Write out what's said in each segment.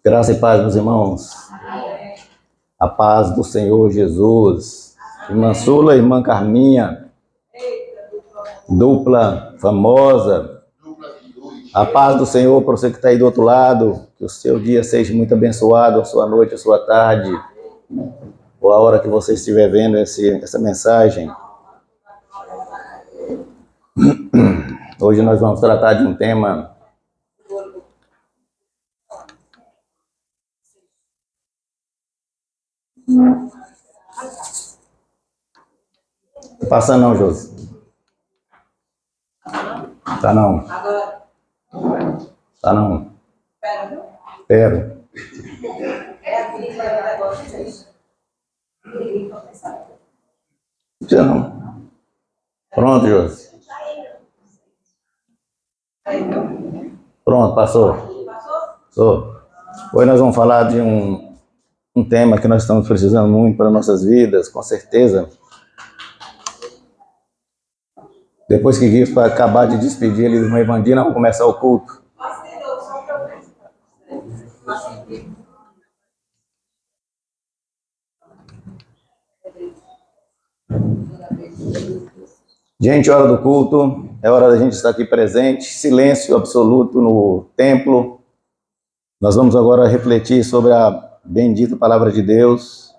Graça e paz, meus irmãos. A paz do Senhor Jesus. Irmã Sula, irmã Carminha, dupla famosa. A paz do Senhor para você que está aí do outro lado. Que o seu dia seja muito abençoado, a sua noite, a sua tarde, ou a hora que você estiver vendo essa mensagem. Hoje nós vamos tratar de um tema Passa não, Josi. Tá não. Tá não. Espero. Não, não. Pronto, Josi. Pronto, passou. Passou. Hoje nós vamos falar de um tema que nós estamos precisando muito para nossas vidas, com certeza. Depois que Gui acabar de despedir ele, irmã Evandina, vamos começar o culto. Gente, hora do culto, é hora da gente estar aqui presente, silêncio absoluto no templo. Nós vamos agora refletir sobre a bendita palavra de Deus.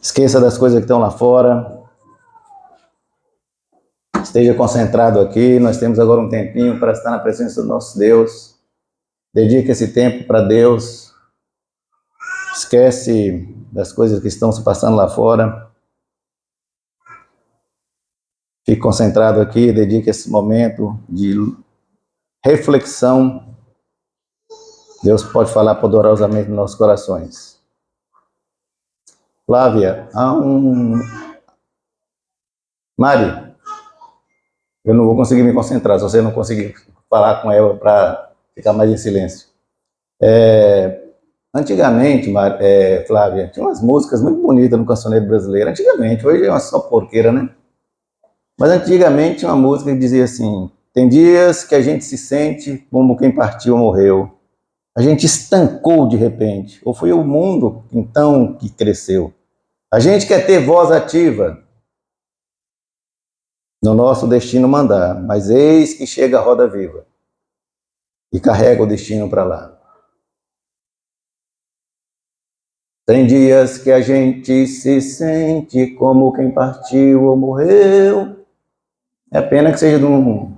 Esqueça das coisas que estão lá fora. Esteja concentrado aqui. Nós temos agora um tempinho para estar na presença do nosso Deus. Dedique esse tempo para Deus. Esquece das coisas que estão se passando lá fora. Fique concentrado aqui, dedique esse momento de reflexão. Deus pode falar poderosamente nos nossos corações. Flávia, Mari, eu não vou conseguir me concentrar se você não conseguir falar com ela para ficar mais em silêncio. Antigamente, Flávia, tinha umas músicas muito bonitas no cancioneiro brasileiro. Antigamente, hoje é uma só porqueira, né? Mas antigamente tinha uma música que dizia assim: tem dias que a gente se sente como quem partiu ou morreu. A gente estancou de repente. Ou foi o mundo, então, que cresceu. A gente quer ter voz ativa no nosso destino mandar, mas eis que chega a roda viva e carrega o destino para lá. Tem dias que a gente se sente como quem partiu ou morreu. É pena que seja de um...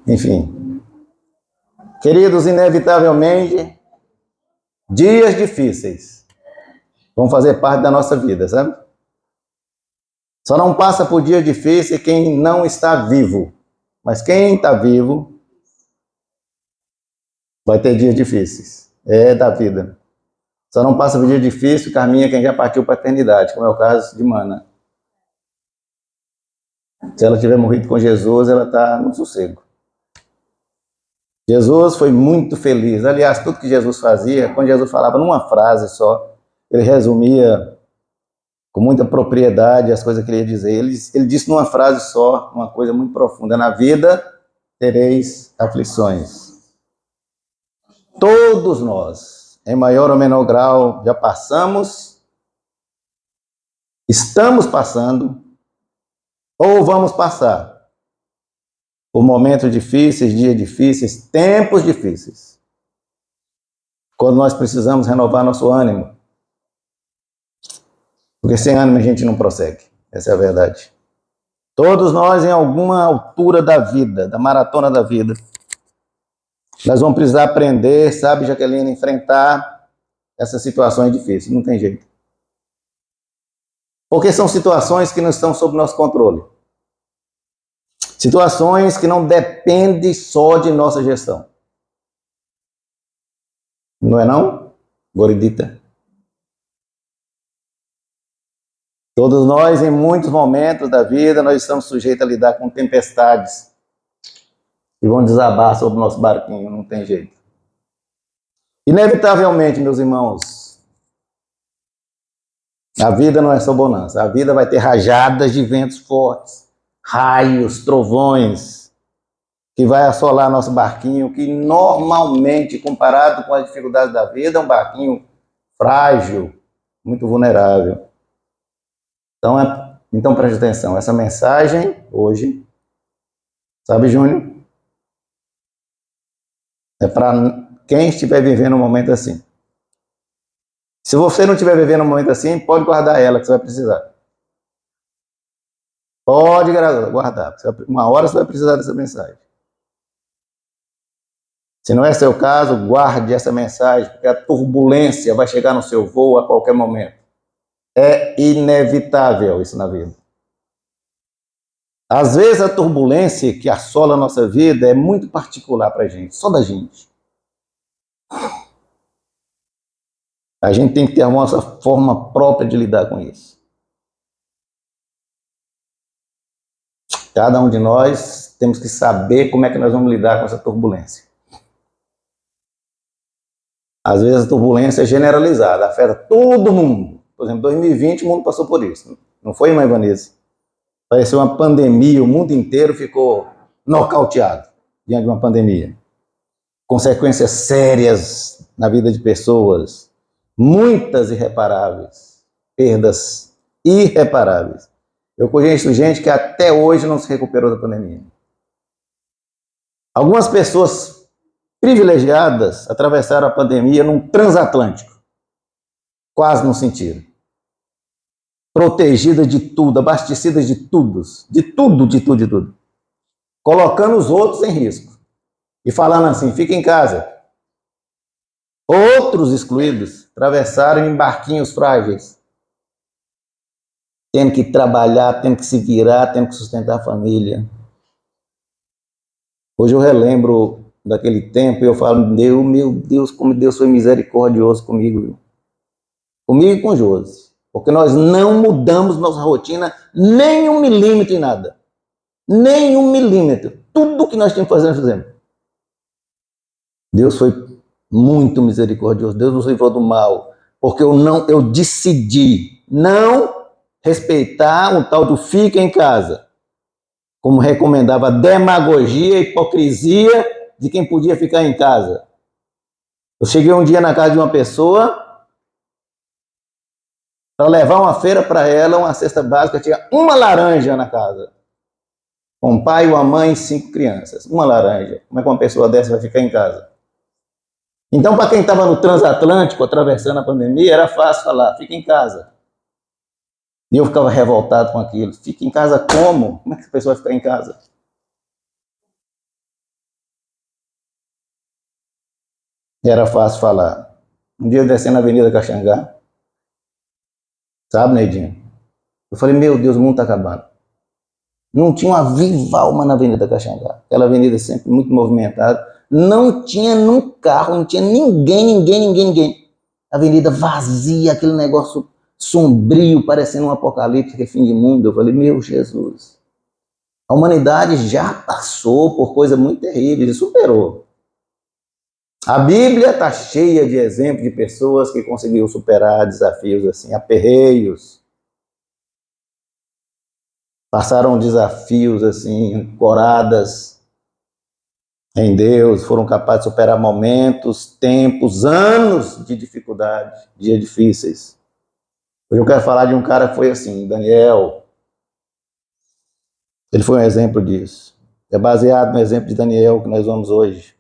Enfim. Queridos, inevitavelmente, dias difíceis vão fazer parte da nossa vida, sabe? Só não passa por dias difíceis quem não está vivo. Mas quem está vivo vai ter dias difíceis. É da vida. Só não passa por dia difícil, caminha quem já partiu para a eternidade, como é o caso de Mana. Se ela tiver morrido com Jesus, ela está no sossego. Jesus foi muito feliz. Aliás, tudo que Jesus fazia, quando Jesus falava numa frase só, ele resumia com muita propriedade as coisas que ele ia dizer. Ele disse numa frase só, uma coisa muito profunda: na vida tereis aflições. Todos nós, em maior ou menor grau, já passamos, estamos passando, ou vamos passar por momentos difíceis, dias difíceis, tempos difíceis, quando nós precisamos renovar nosso ânimo. Porque sem ânimo a gente não prossegue. Essa é a verdade. Todos nós, em alguma altura da vida, da maratona da vida, nós vamos precisar aprender, sabe, Jaqueline, enfrentar essas situações difíceis. Não tem jeito. Porque são situações que não estão sob nosso controle. Situações que não dependem só de nossa gestão. Não é não, Goridita? Todos nós, em muitos momentos da vida, nós estamos sujeitos a lidar com tempestades que vão desabar sobre o nosso barquinho, não tem jeito. Inevitavelmente, meus irmãos, a vida não é só bonança. A vida vai ter rajadas de ventos fortes, raios, trovões, que vai assolar nosso barquinho, que normalmente, comparado com as dificuldades da vida, é um barquinho frágil, muito vulnerável. Então preste atenção, essa mensagem hoje, sabe, Júnior? É para quem estiver vivendo um momento assim. Se você não estiver vivendo um momento assim, pode guardar ela, que você vai precisar. Pode guardar. Uma hora você vai precisar dessa mensagem. Se não é seu caso, guarde essa mensagem, porque a turbulência vai chegar no seu voo a qualquer momento. É inevitável isso na vida. Às vezes a turbulência que assola a nossa vida é muito particular para a gente, só da gente. A gente tem que ter a nossa forma própria de lidar com isso. Cada um de nós temos que saber como é que nós vamos lidar com essa turbulência. Às vezes a turbulência é generalizada, afeta todo mundo. Por exemplo, 2020 o mundo passou por isso. Não foi, mãe Vanessa? Pareceu uma pandemia, o mundo inteiro ficou nocauteado diante de uma pandemia. Consequências sérias na vida de pessoas, muitas irreparáveis, perdas irreparáveis. Eu conheço gente que até hoje não se recuperou da pandemia. Algumas pessoas privilegiadas atravessaram a pandemia num transatlântico, quase não sentiram. Protegidas de tudo, abastecidas de tudo, de tudo. Colocando os outros em risco. E falando assim, fica em casa. Outros excluídos atravessaram em barquinhos frágeis, tendo que trabalhar, tendo que se virar, tendo que sustentar a família. Hoje eu relembro daquele tempo e eu falo, meu Deus, como Deus foi misericordioso comigo. Comigo e com Josi. Porque nós não mudamos nossa rotina nem 1 milímetro em nada. Nem 1 milímetro. Tudo que nós tínhamos que fazer, nós fizemos. Deus foi muito misericordioso. Deus nos livrou do mal. Porque eu decidi não respeitar um tal do fica em casa. Como recomendava a demagogia e hipocrisia de quem podia ficar em casa. Eu cheguei um dia na casa de uma pessoa para levar uma feira para ela, uma cesta básica, tinha uma laranja na casa. Com um pai, uma mãe e 5 crianças. Uma laranja. Como é que uma pessoa dessa vai ficar em casa? Então, para quem estava no transatlântico, atravessando a pandemia, era fácil falar, fica em casa. E eu ficava revoltado com aquilo. Fica em casa como? Como é que a pessoa vai ficar em casa? Era fácil falar. Um dia eu descendo na Avenida Caxangá, sabe, Neidinho? Eu falei, meu Deus, o mundo está acabando. Não tinha uma viva alma na Avenida Caxangá. Aquela avenida sempre muito movimentada. Não tinha num carro, não tinha ninguém. Avenida vazia, aquele negócio sombrio, parecendo um apocalipse, aquele fim de mundo. Eu falei, meu Jesus. A humanidade já passou por coisas muito terríveis e superou. A Bíblia está cheia de exemplos de pessoas que conseguiram superar desafios assim, aperreios. Passaram desafios assim, ancoradas em Deus, foram capazes de superar momentos, tempos, anos de dificuldade, dias difíceis. Hoje eu quero falar de um cara que foi assim, Daniel. Ele foi um exemplo disso. É baseado no exemplo de Daniel que nós vamos hoje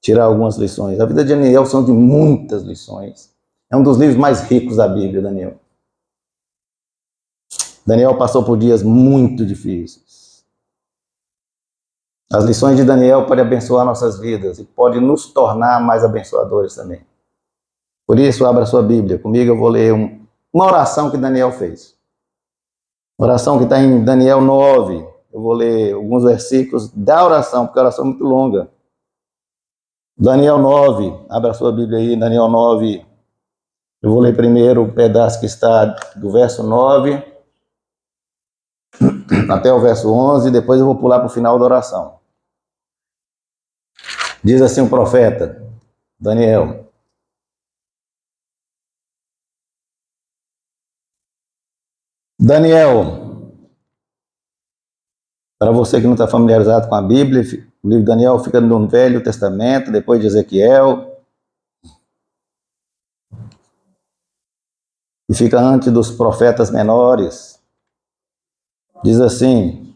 tirar algumas lições. A vida de Daniel são de muitas lições. É um dos livros mais ricos da Bíblia, Daniel. Daniel passou por dias muito difíceis. As lições de Daniel podem abençoar nossas vidas e podem nos tornar mais abençoadores também. Por isso, abra sua Bíblia. Comigo eu vou ler uma oração que Daniel fez. Uma oração que está em Daniel 9. Eu vou ler alguns versículos da oração, porque a oração é muito longa. Daniel 9. Abra sua Bíblia aí, Daniel 9. Eu vou ler primeiro o pedaço que está do verso 9 até o verso 11, e depois eu vou pular para o final da oração. Diz assim o profeta, Daniel. Daniel, Para você que não está familiarizado com a Bíblia, o livro de Daniel fica no Velho Testamento, depois de Ezequiel, e fica antes dos profetas menores. Diz assim: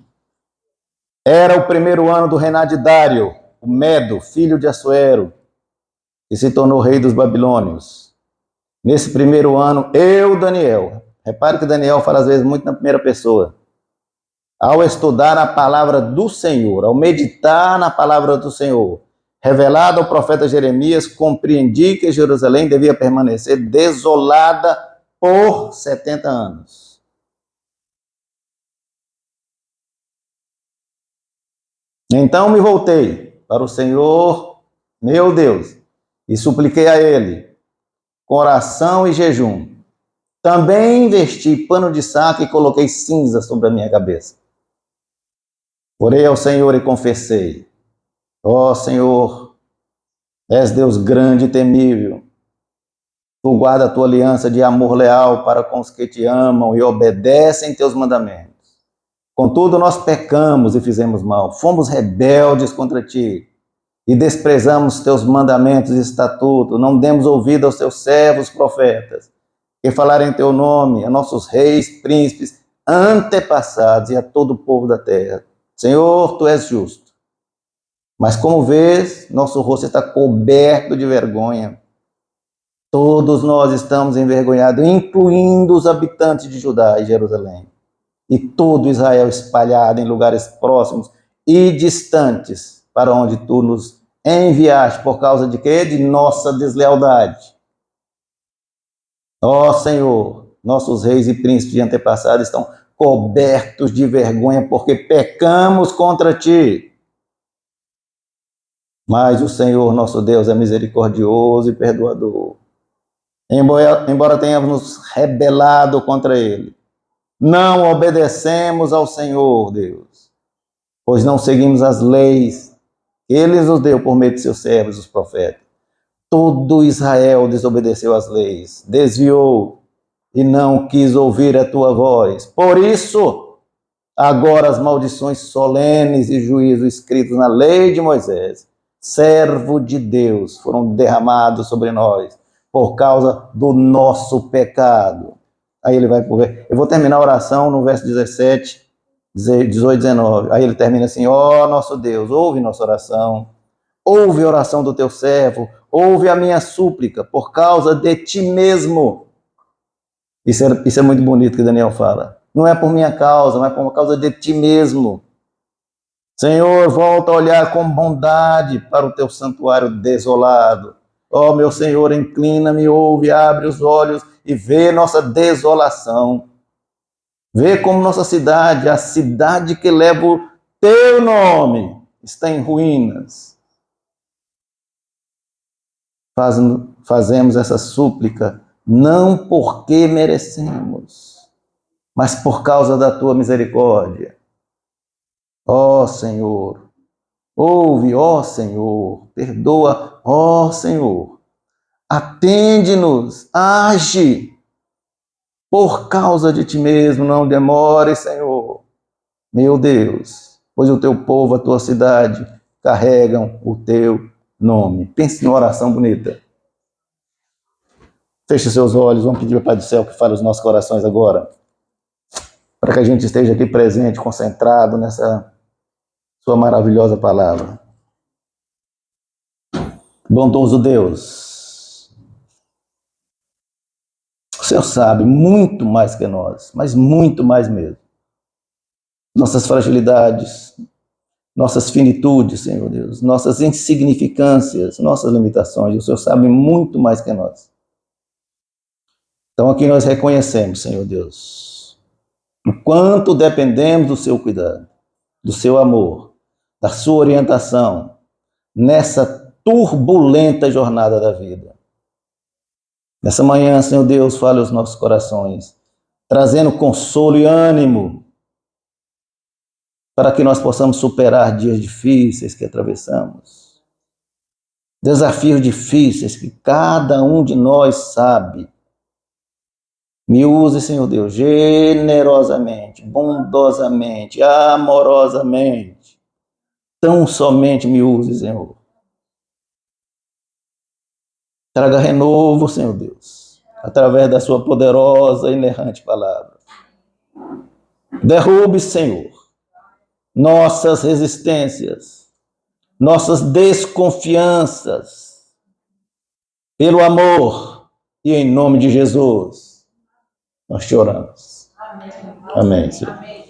era o primeiro ano do reinado de Dário, o Medo, filho de Assuero, que se tornou rei dos babilônios. Nesse primeiro ano, eu, Daniel, repare que Daniel fala às vezes muito na primeira pessoa. Ao estudar a palavra do Senhor, ao meditar na palavra do Senhor, revelada ao profeta Jeremias, compreendi que Jerusalém devia permanecer desolada por 70 anos. Então me voltei para o Senhor, meu Deus, e supliquei a Ele, com oração e jejum. Também vesti pano de saco e coloquei cinza sobre a minha cabeça. Orei ao Senhor e confessei: ó Senhor, és Deus grande e temível. Tu guarda a tua aliança de amor leal para com os que te amam e obedecem teus mandamentos. Contudo, nós pecamos e fizemos mal. Fomos rebeldes contra ti e desprezamos teus mandamentos e estatutos. Não demos ouvido aos teus servos profetas, que falaram em teu nome, a nossos reis, príncipes, antepassados e a todo o povo da terra. Senhor, tu és justo. Mas como vês, nosso rosto está coberto de vergonha. Todos nós estamos envergonhados, incluindo os habitantes de Judá e Jerusalém. E todo Israel espalhado em lugares próximos e distantes, para onde tu nos enviaste, por causa de quê? De nossa deslealdade. Ó Senhor, nossos reis e príncipes de antepassados estão cobertos de vergonha, porque pecamos contra ti. Mas o Senhor, nosso Deus, é misericordioso e perdoador. Embora tenhamos nos rebelado contra Ele, não obedecemos ao Senhor, Deus, pois não seguimos as leis que Ele nos deu por meio de seus servos, os profetas. Todo Israel desobedeceu às leis, desviou e não quis ouvir a tua voz. Por isso, agora as maldições solenes e juízos escritos na lei de Moisés, servo de Deus, foram derramados sobre nós por causa do nosso pecado. Aí ele vai por ver. Eu vou terminar a oração no verso 17, 18, 19. Aí ele termina assim: ó nosso Deus, ouve nossa oração, ouve a oração do teu servo, ouve a minha súplica por causa de ti mesmo. Isso é muito bonito que Daniel fala. Não é por minha causa, mas por causa de ti mesmo. Senhor, volta a olhar com bondade para o teu santuário desolado. Ó meu Senhor, inclina-me, ouve, abre os olhos e vê nossa desolação. Vê como nossa cidade, a cidade que leva o teu nome, está em ruínas. Fazemos essa súplica não porque merecemos, mas por causa da tua misericórdia. Ó Senhor, ouve, ó Senhor, perdoa, ó Senhor, atende-nos, age, por causa de ti mesmo, não demore, Senhor, meu Deus, pois o teu povo, a tua cidade, carregam o teu nome. Pense numa oração bonita. Feche seus olhos, vamos pedir ao Pai do Céu que fale os nossos corações agora, para que a gente esteja aqui presente, concentrado nessa sua maravilhosa palavra. Bondoso Deus, o Senhor sabe muito mais que nós, mas muito mais mesmo. Nossas fragilidades, nossas finitudes, Senhor Deus, nossas insignificâncias, nossas limitações, o Senhor sabe muito mais que nós. Então aqui nós reconhecemos, Senhor Deus, o quanto dependemos do seu cuidado, do seu amor, da sua orientação nessa turbulenta jornada da vida. Nessa manhã, Senhor Deus, fale aos nossos corações, trazendo consolo e ânimo para que nós possamos superar dias difíceis que atravessamos, desafios difíceis que cada um de nós sabe Me use, Senhor Deus, generosamente, bondosamente, amorosamente. Tão somente me use, Senhor. Traga renovo, Senhor Deus, através da sua poderosa e inerrante palavra. Derrube, Senhor, nossas resistências, nossas desconfianças, pelo amor e em nome de Jesus, nós te oramos. Amém. Amém, Senhor. Amém.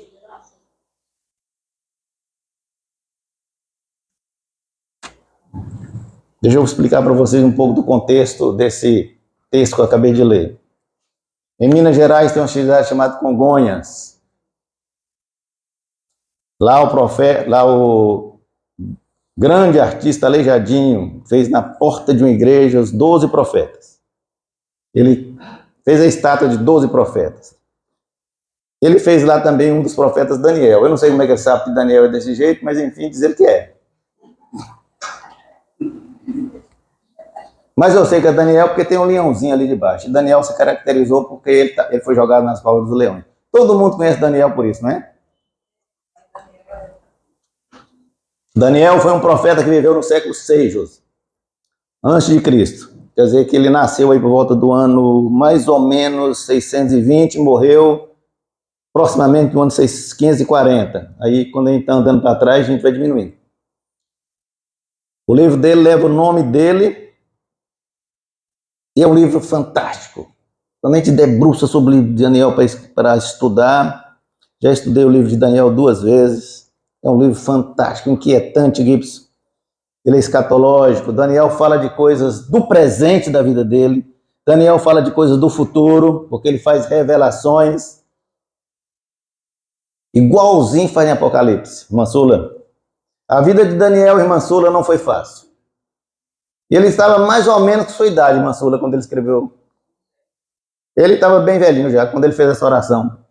Deixa eu explicar para vocês um pouco do contexto desse texto que eu acabei de ler. Em Minas Gerais tem uma cidade chamada Congonhas. Lá o grande artista Aleijadinho fez na porta de uma igreja os 12 profetas. Ele fez a estátua de 12 profetas. Ele fez lá também um dos profetas, Daniel. Eu não sei como é que ele sabe que Daniel é desse jeito, mas enfim, diz ele que é. Mas eu sei que é Daniel porque tem um leãozinho ali debaixo. E Daniel se caracterizou porque ele foi jogado nas paus dos leões. Todo mundo conhece Daniel por isso, não é? Daniel foi um profeta que viveu no século 6, antes de Cristo. Quer dizer que ele nasceu aí por volta do ano mais ou menos 620 e morreu proximamente no ano 540. Aí, quando a gente está andando para trás, a gente vai diminuindo. O livro dele leva o nome dele e é um livro fantástico. Quando a gente debruça sobre o livro de Daniel para estudar, já estudei o livro de Daniel 2 vezes. É um livro fantástico, inquietante, Gibson. Ele é escatológico. Daniel fala de coisas do presente da vida dele. Daniel fala de coisas do futuro, porque ele faz revelações. Igualzinho faz em Apocalipse, irmã Sula. A vida de Daniel, irmã Sula, não foi fácil. Ele estava mais ou menos com sua idade, irmã Sula, quando ele escreveu. Ele estava bem velhinho já, quando ele fez essa oração.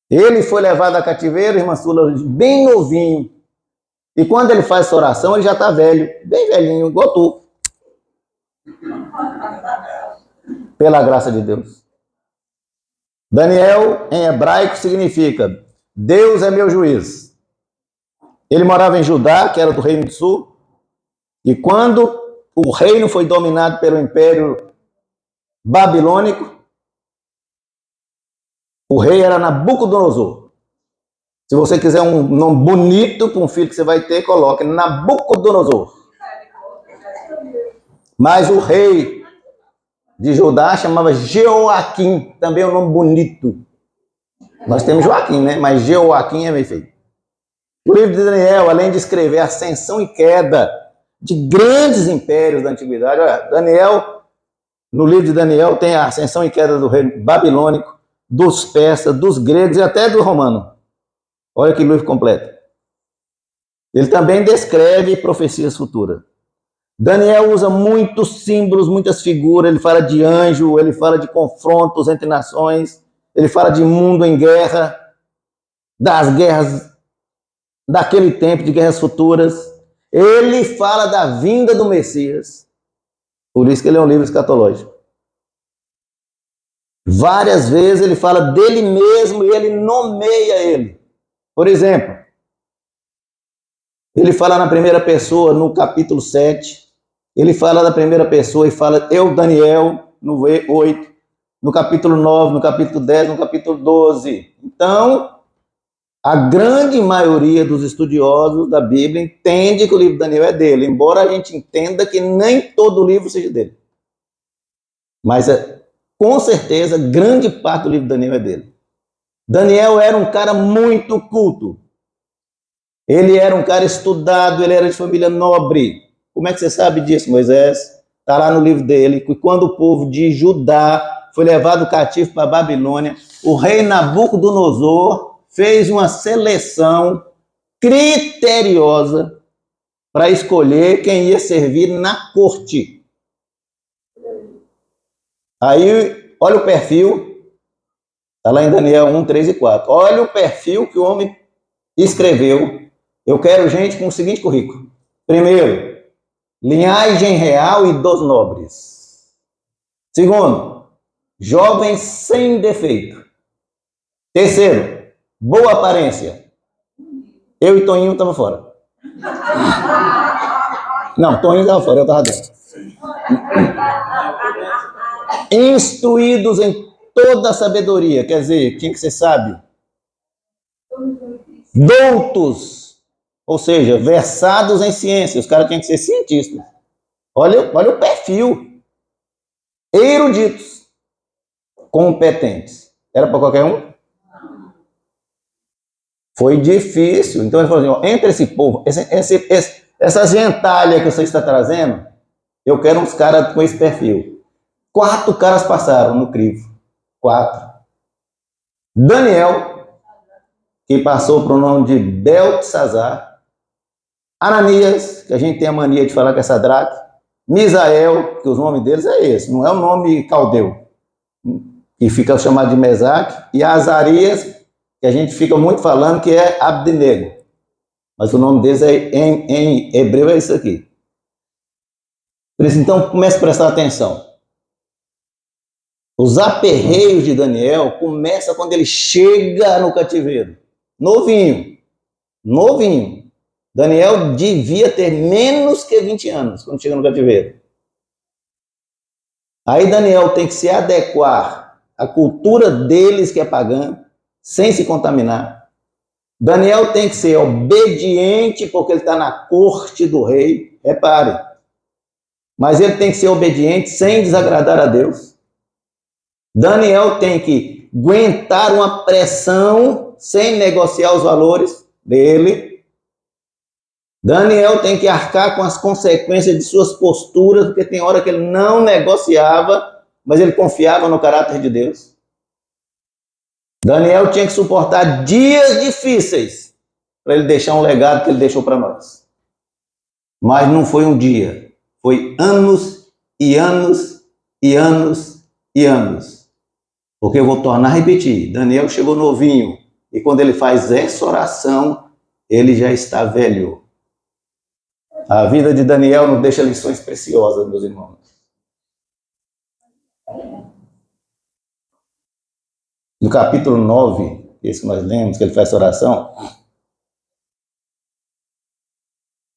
Ele foi levado a cativeiro, irmã Sula, bem novinho. E quando ele faz essa oração, ele já está velho, bem velhinho, igual tu. Pela graça de Deus. Daniel, em hebraico, significa Deus é meu juiz. Ele morava em Judá, que era do Reino do Sul, e quando o reino foi dominado pelo Império Babilônico, o rei era Nabucodonosor. Se você quiser um nome bonito para um filho que você vai ter, coloque Nabucodonosor. Mas o rei de Judá chamava Jeoaquim, também é um nome bonito. Nós temos Joaquim, né? Mas Jeoaquim é bem feito. O livro de Daniel, além de escrever a ascensão e queda de grandes impérios da antiguidade, olha, Daniel, no livro de Daniel tem a ascensão e queda do reino babilônico, dos persas, dos gregos e até do romano. Olha que livro completo. Ele também descreve profecias futuras. Daniel usa muitos símbolos, muitas figuras, ele fala de anjo, ele fala de confrontos entre nações, ele fala de mundo em guerra, das guerras daquele tempo, de guerras futuras. Ele fala da vinda do Messias. Por isso que ele é um livro escatológico. Várias vezes ele fala dele mesmo e ele nomeia ele. Por exemplo, ele fala na primeira pessoa no capítulo 7. Ele fala da primeira pessoa e fala eu, Daniel, no 8. No capítulo 9, no capítulo 10, no capítulo 12. Então, a grande maioria dos estudiosos da Bíblia entende que o livro de Daniel é dele, embora a gente entenda que nem todo livro seja dele. Mas, com certeza, grande parte do livro de Daniel é dele. Daniel era um cara muito culto. Ele era um cara estudado, ele era de família nobre. Como é que você sabe disso, Moisés? Está lá no livro dele, que quando o povo de Judá foi levado cativo para a Babilônia, o rei Nabucodonosor fez uma seleção criteriosa para escolher quem ia servir na corte. Aí, olha o perfil, está lá em Daniel 1, 3 e 4. Olha o perfil que o homem escreveu. Eu quero gente com o seguinte currículo. Primeiro, linhagem real e dos nobres. Segundo, jovem sem defeito. Terceiro, boa aparência. Eu e Toninho estavam fora. Não, Toninho estava fora, eu estava dentro. Instruídos em toda a sabedoria, quer dizer, tinha que ser sábio. Doutos, ou seja, versados em ciência, os caras tinham que ser cientistas. Olha o perfil. Eruditos, competentes. Era para qualquer um? Foi difícil. Então ele falou assim, ó, entre esse povo, essa gentalha que você está trazendo, eu quero uns caras com esse perfil. 4 caras passaram no crivo. 4. Daniel, que passou para o nome de Beltesazar. Ananias, que a gente tem a mania de falar que é Sadraque. Misael, que os nomes deles é esse, não é o nome caldeu, que fica chamado de Mesaque. E Azarias, que a gente fica muito falando que é Abdenego. Mas o nome deles em hebreu é isso aqui. Por isso, então, comece a prestar atenção. Os aperreios de Daniel começam quando ele chega no cativeiro. Novinho. Daniel devia ter menos que 20 anos quando chega no cativeiro. Aí Daniel tem que se adequar à cultura deles que é pagã, sem se contaminar. Daniel tem que ser obediente porque ele está na corte do rei. Repare. Mas ele tem que ser obediente sem desagradar a Deus. Daniel tem que aguentar uma pressão sem negociar os valores dele. Daniel tem que arcar com as consequências de suas posturas, porque tem hora que ele não negociava, mas ele confiava no caráter de Deus. Daniel tinha que suportar dias difíceis para ele deixar um legado que ele deixou para nós. Mas não foi um dia, foi anos e anos e anos e anos. Porque eu vou tornar a repetir, Daniel chegou novinho, e quando ele faz essa oração, ele já está velho. A vida de Daniel nos deixa lições preciosas, meus irmãos. No capítulo 9, esse que nós lemos, que ele faz essa oração,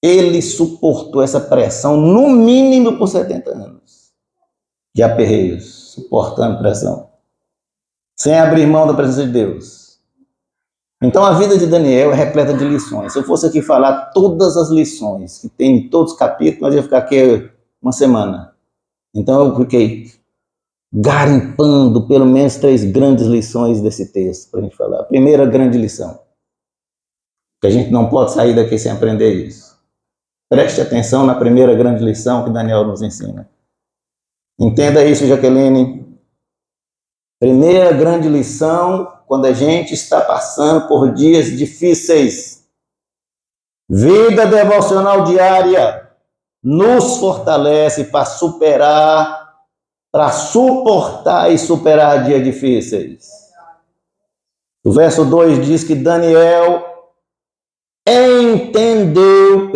ele suportou essa pressão no mínimo por 70 anos de aperreios, suportando pressão, sem abrir mão da presença de Deus. Então a vida de Daniel é repleta de lições. Se eu fosse aqui falar todas as lições que tem em todos os capítulos, nós ia ficar aqui uma semana. Então eu fiquei garimpando pelo menos 3 grandes lições desse texto para a gente falar. A primeira grande lição, que a gente não pode sair daqui sem aprender isso. Preste atenção na primeira grande lição que Daniel nos ensina. Entenda isso, Jaqueline. Primeira grande lição, quando a gente está passando por dias difíceis. Vida devocional diária nos fortalece para suportar e superar dias difíceis. O verso 2 diz que Daniel entendeu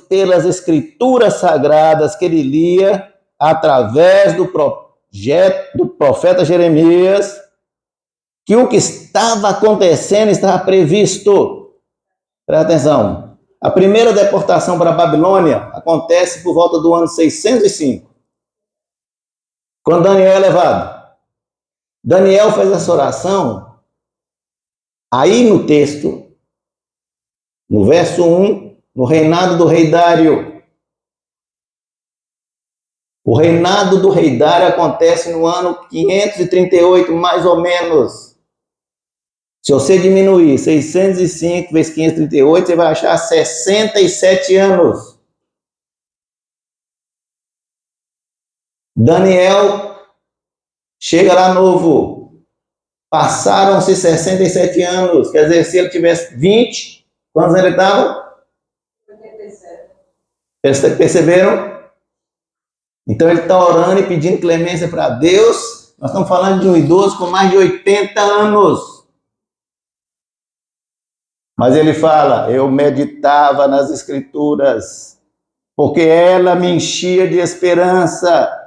pelas escrituras sagradas que ele lia através do profeta Jeremias, que o que estava acontecendo estava previsto. Presta atenção. A primeira deportação para a Babilônia acontece por volta do ano 605, quando Daniel é levado. Daniel fez essa oração, aí no texto, no verso 1, no reinado do rei Dário. O reinado do rei Dário acontece no ano 538, mais ou menos. Se você diminuir 605 vezes 538, você vai achar 67 anos. Daniel chega lá novo. Passaram-se 67 anos. Quer dizer, se ele tivesse 20, quantos anos ele estava? 87. Perceberam? Então ele está orando e pedindo clemência para Deus. Nós estamos falando de um idoso com mais de 80 anos. Mas ele fala, eu meditava nas escrituras, porque ela me enchia de esperança.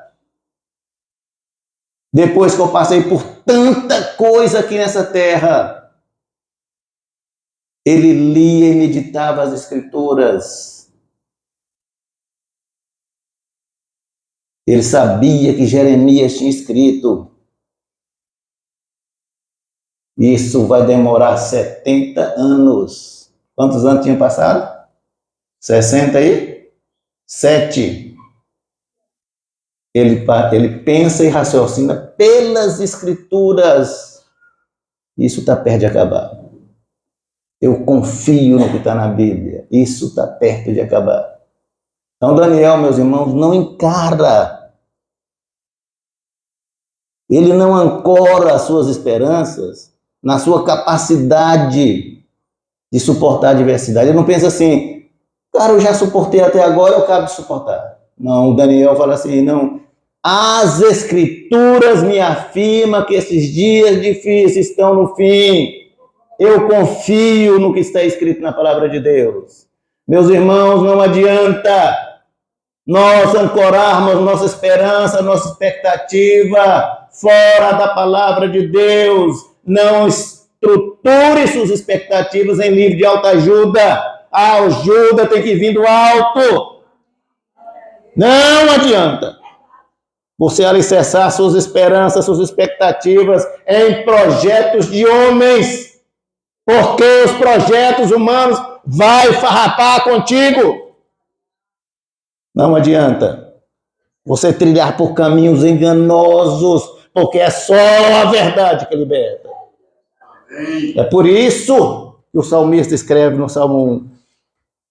Depois que eu passei por tanta coisa aqui nessa terra, ele lia e meditava as Escrituras. Ele sabia que Jeremias tinha escrito: isso vai demorar 70 anos. Quantos anos tinha passado? 67. Ele pensa e raciocina pelas Escrituras. Isso está perto de acabar. Eu confio no que está na Bíblia. Isso está perto de acabar. Então, Daniel, meus irmãos, não encara. Ele não ancora as suas esperanças na sua capacidade de suportar a adversidade. Ele não pensa assim: cara, eu já suportei até agora, eu acabo de suportar. Não, o Daniel fala assim: não. As Escrituras me afirmam que esses dias difíceis estão no fim. Eu confio no que está escrito na palavra de Deus. Meus irmãos, não adianta nós ancorarmos nossa esperança, nossa expectativa fora da palavra de Deus. Não estruture suas expectativas em livro de autoajuda. A ajuda tem que vir do alto. Não adianta você alicerçar suas esperanças, suas expectativas em projetos de homens, porque os projetos humanos vão farrapar contigo. Não adianta você trilhar por caminhos enganosos, porque é só a verdade que liberta. É por isso que o salmista escreve no Salmo 1: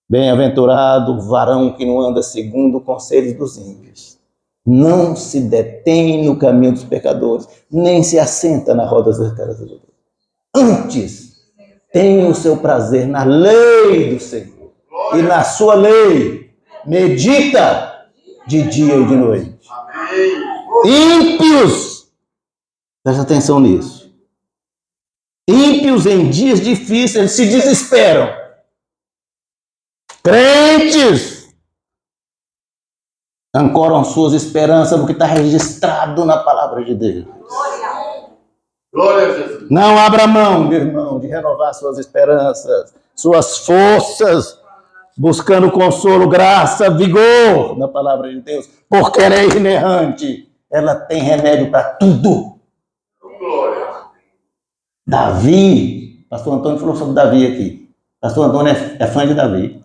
bem-aventurado o varão que não anda segundo o conselho dos ímpios, não se detém no caminho dos pecadores, nem se assenta na roda dos pecadores. Antes, tem o seu prazer na lei do Senhor, e na sua lei medita de dia e de noite. Ímpios, presta atenção nisso. Ímpios em dias difíceis se desesperam. Crentes ancoram suas esperanças no que está registrado na palavra de Deus. Glória a Jesus. Não abra mão, meu irmão, de renovar suas esperanças, suas forças, buscando consolo, graça, vigor na palavra de Deus, porque ela é inerrante, ela tem remédio para tudo. Glória. Davi, pastor Antônio falou sobre Davi aqui. Pastor Antônio é fã de Davi.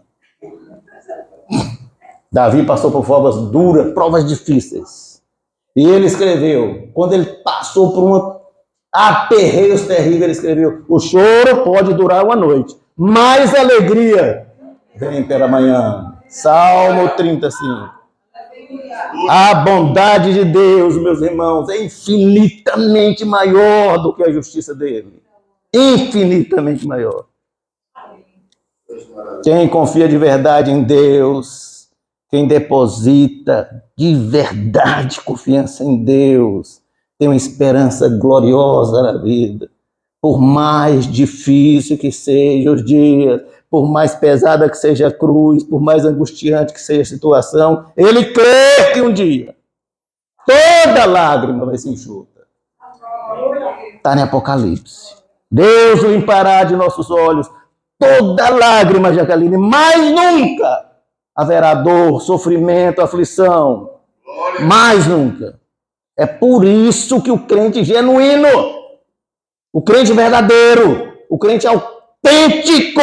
Davi passou por provas duras, provas difíceis. E ele escreveu, quando ele passou por aperreios terríveis, ele escreveu: o choro pode durar uma noite, mas a alegria vem pela manhã. Salmo 35. A bondade de Deus, meus irmãos, é infinitamente maior do que a justiça dele. Infinitamente maior. Quem confia de verdade em Deus, quem deposita de verdade confiança em Deus, tem uma esperança gloriosa na vida. Por mais difícil que sejam os dias, por mais pesada que seja a cruz, por mais angustiante que seja a situação, ele crê que um dia toda lágrima vai ser enxuta. Está em Apocalipse. Deus limpará de nossos olhos toda lágrima, Jaqueline, mas nunca haverá dor, sofrimento, aflição. Mais nunca. É por isso que o crente genuíno, o crente verdadeiro, o crente autêntico,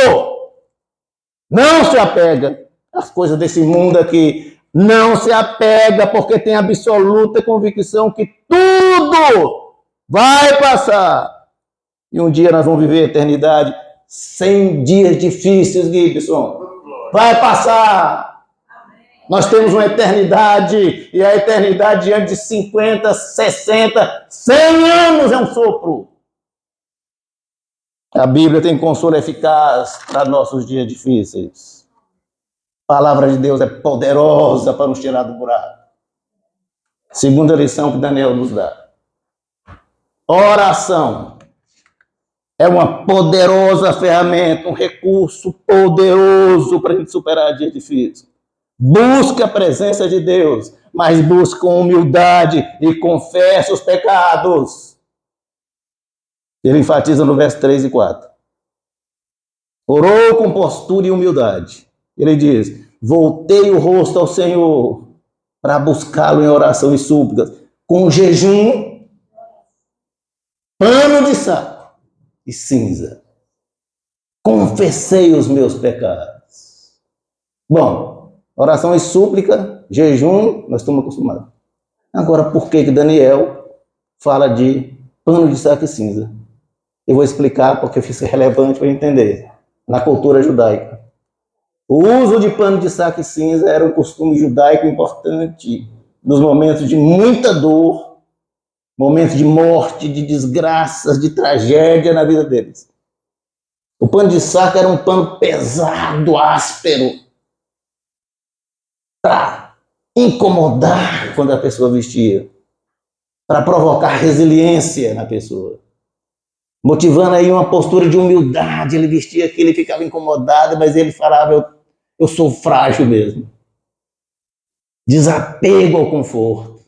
não se apega às coisas desse mundo aqui. Não se apega porque tem absoluta convicção que tudo vai passar. E um dia nós vamos viver a eternidade. 100 dias difíceis, Gibson. Vai passar. Nós temos uma eternidade, e a eternidade diante de 50, 60, 100 anos é um sopro. A Bíblia tem consolo eficaz para nossos dias difíceis. A palavra de Deus é poderosa para nos tirar do buraco. Segunda lição que Daniel nos dá. Oração é uma poderosa ferramenta, um recurso poderoso para a gente superar dias difíceis. Busque a presença de Deus, mas busque com humildade e confesse os pecados. Ele enfatiza no verso 3 e 4. Orou com postura e humildade. Ele diz: voltei o rosto ao Senhor para buscá-lo em oração e súplicas, com jejum, pano de saco e cinza. Confessei os meus pecados. Bom, oração e súplica, jejum, nós estamos acostumados. Agora, por que Daniel fala de pano de saco e cinza? Eu vou explicar porque isso é relevante para entender. Na cultura judaica, o uso de pano de saco e cinza era um costume judaico importante nos momentos de muita dor, momentos de morte, de desgraças, de tragédia na vida deles. O pano de saco era um pano pesado, áspero, para incomodar quando a pessoa vestia, para provocar resiliência na pessoa, motivando aí uma postura de humildade. Ele vestia aquilo, ele ficava incomodado, mas ele falava: eu sou frágil mesmo. Desapego ao conforto.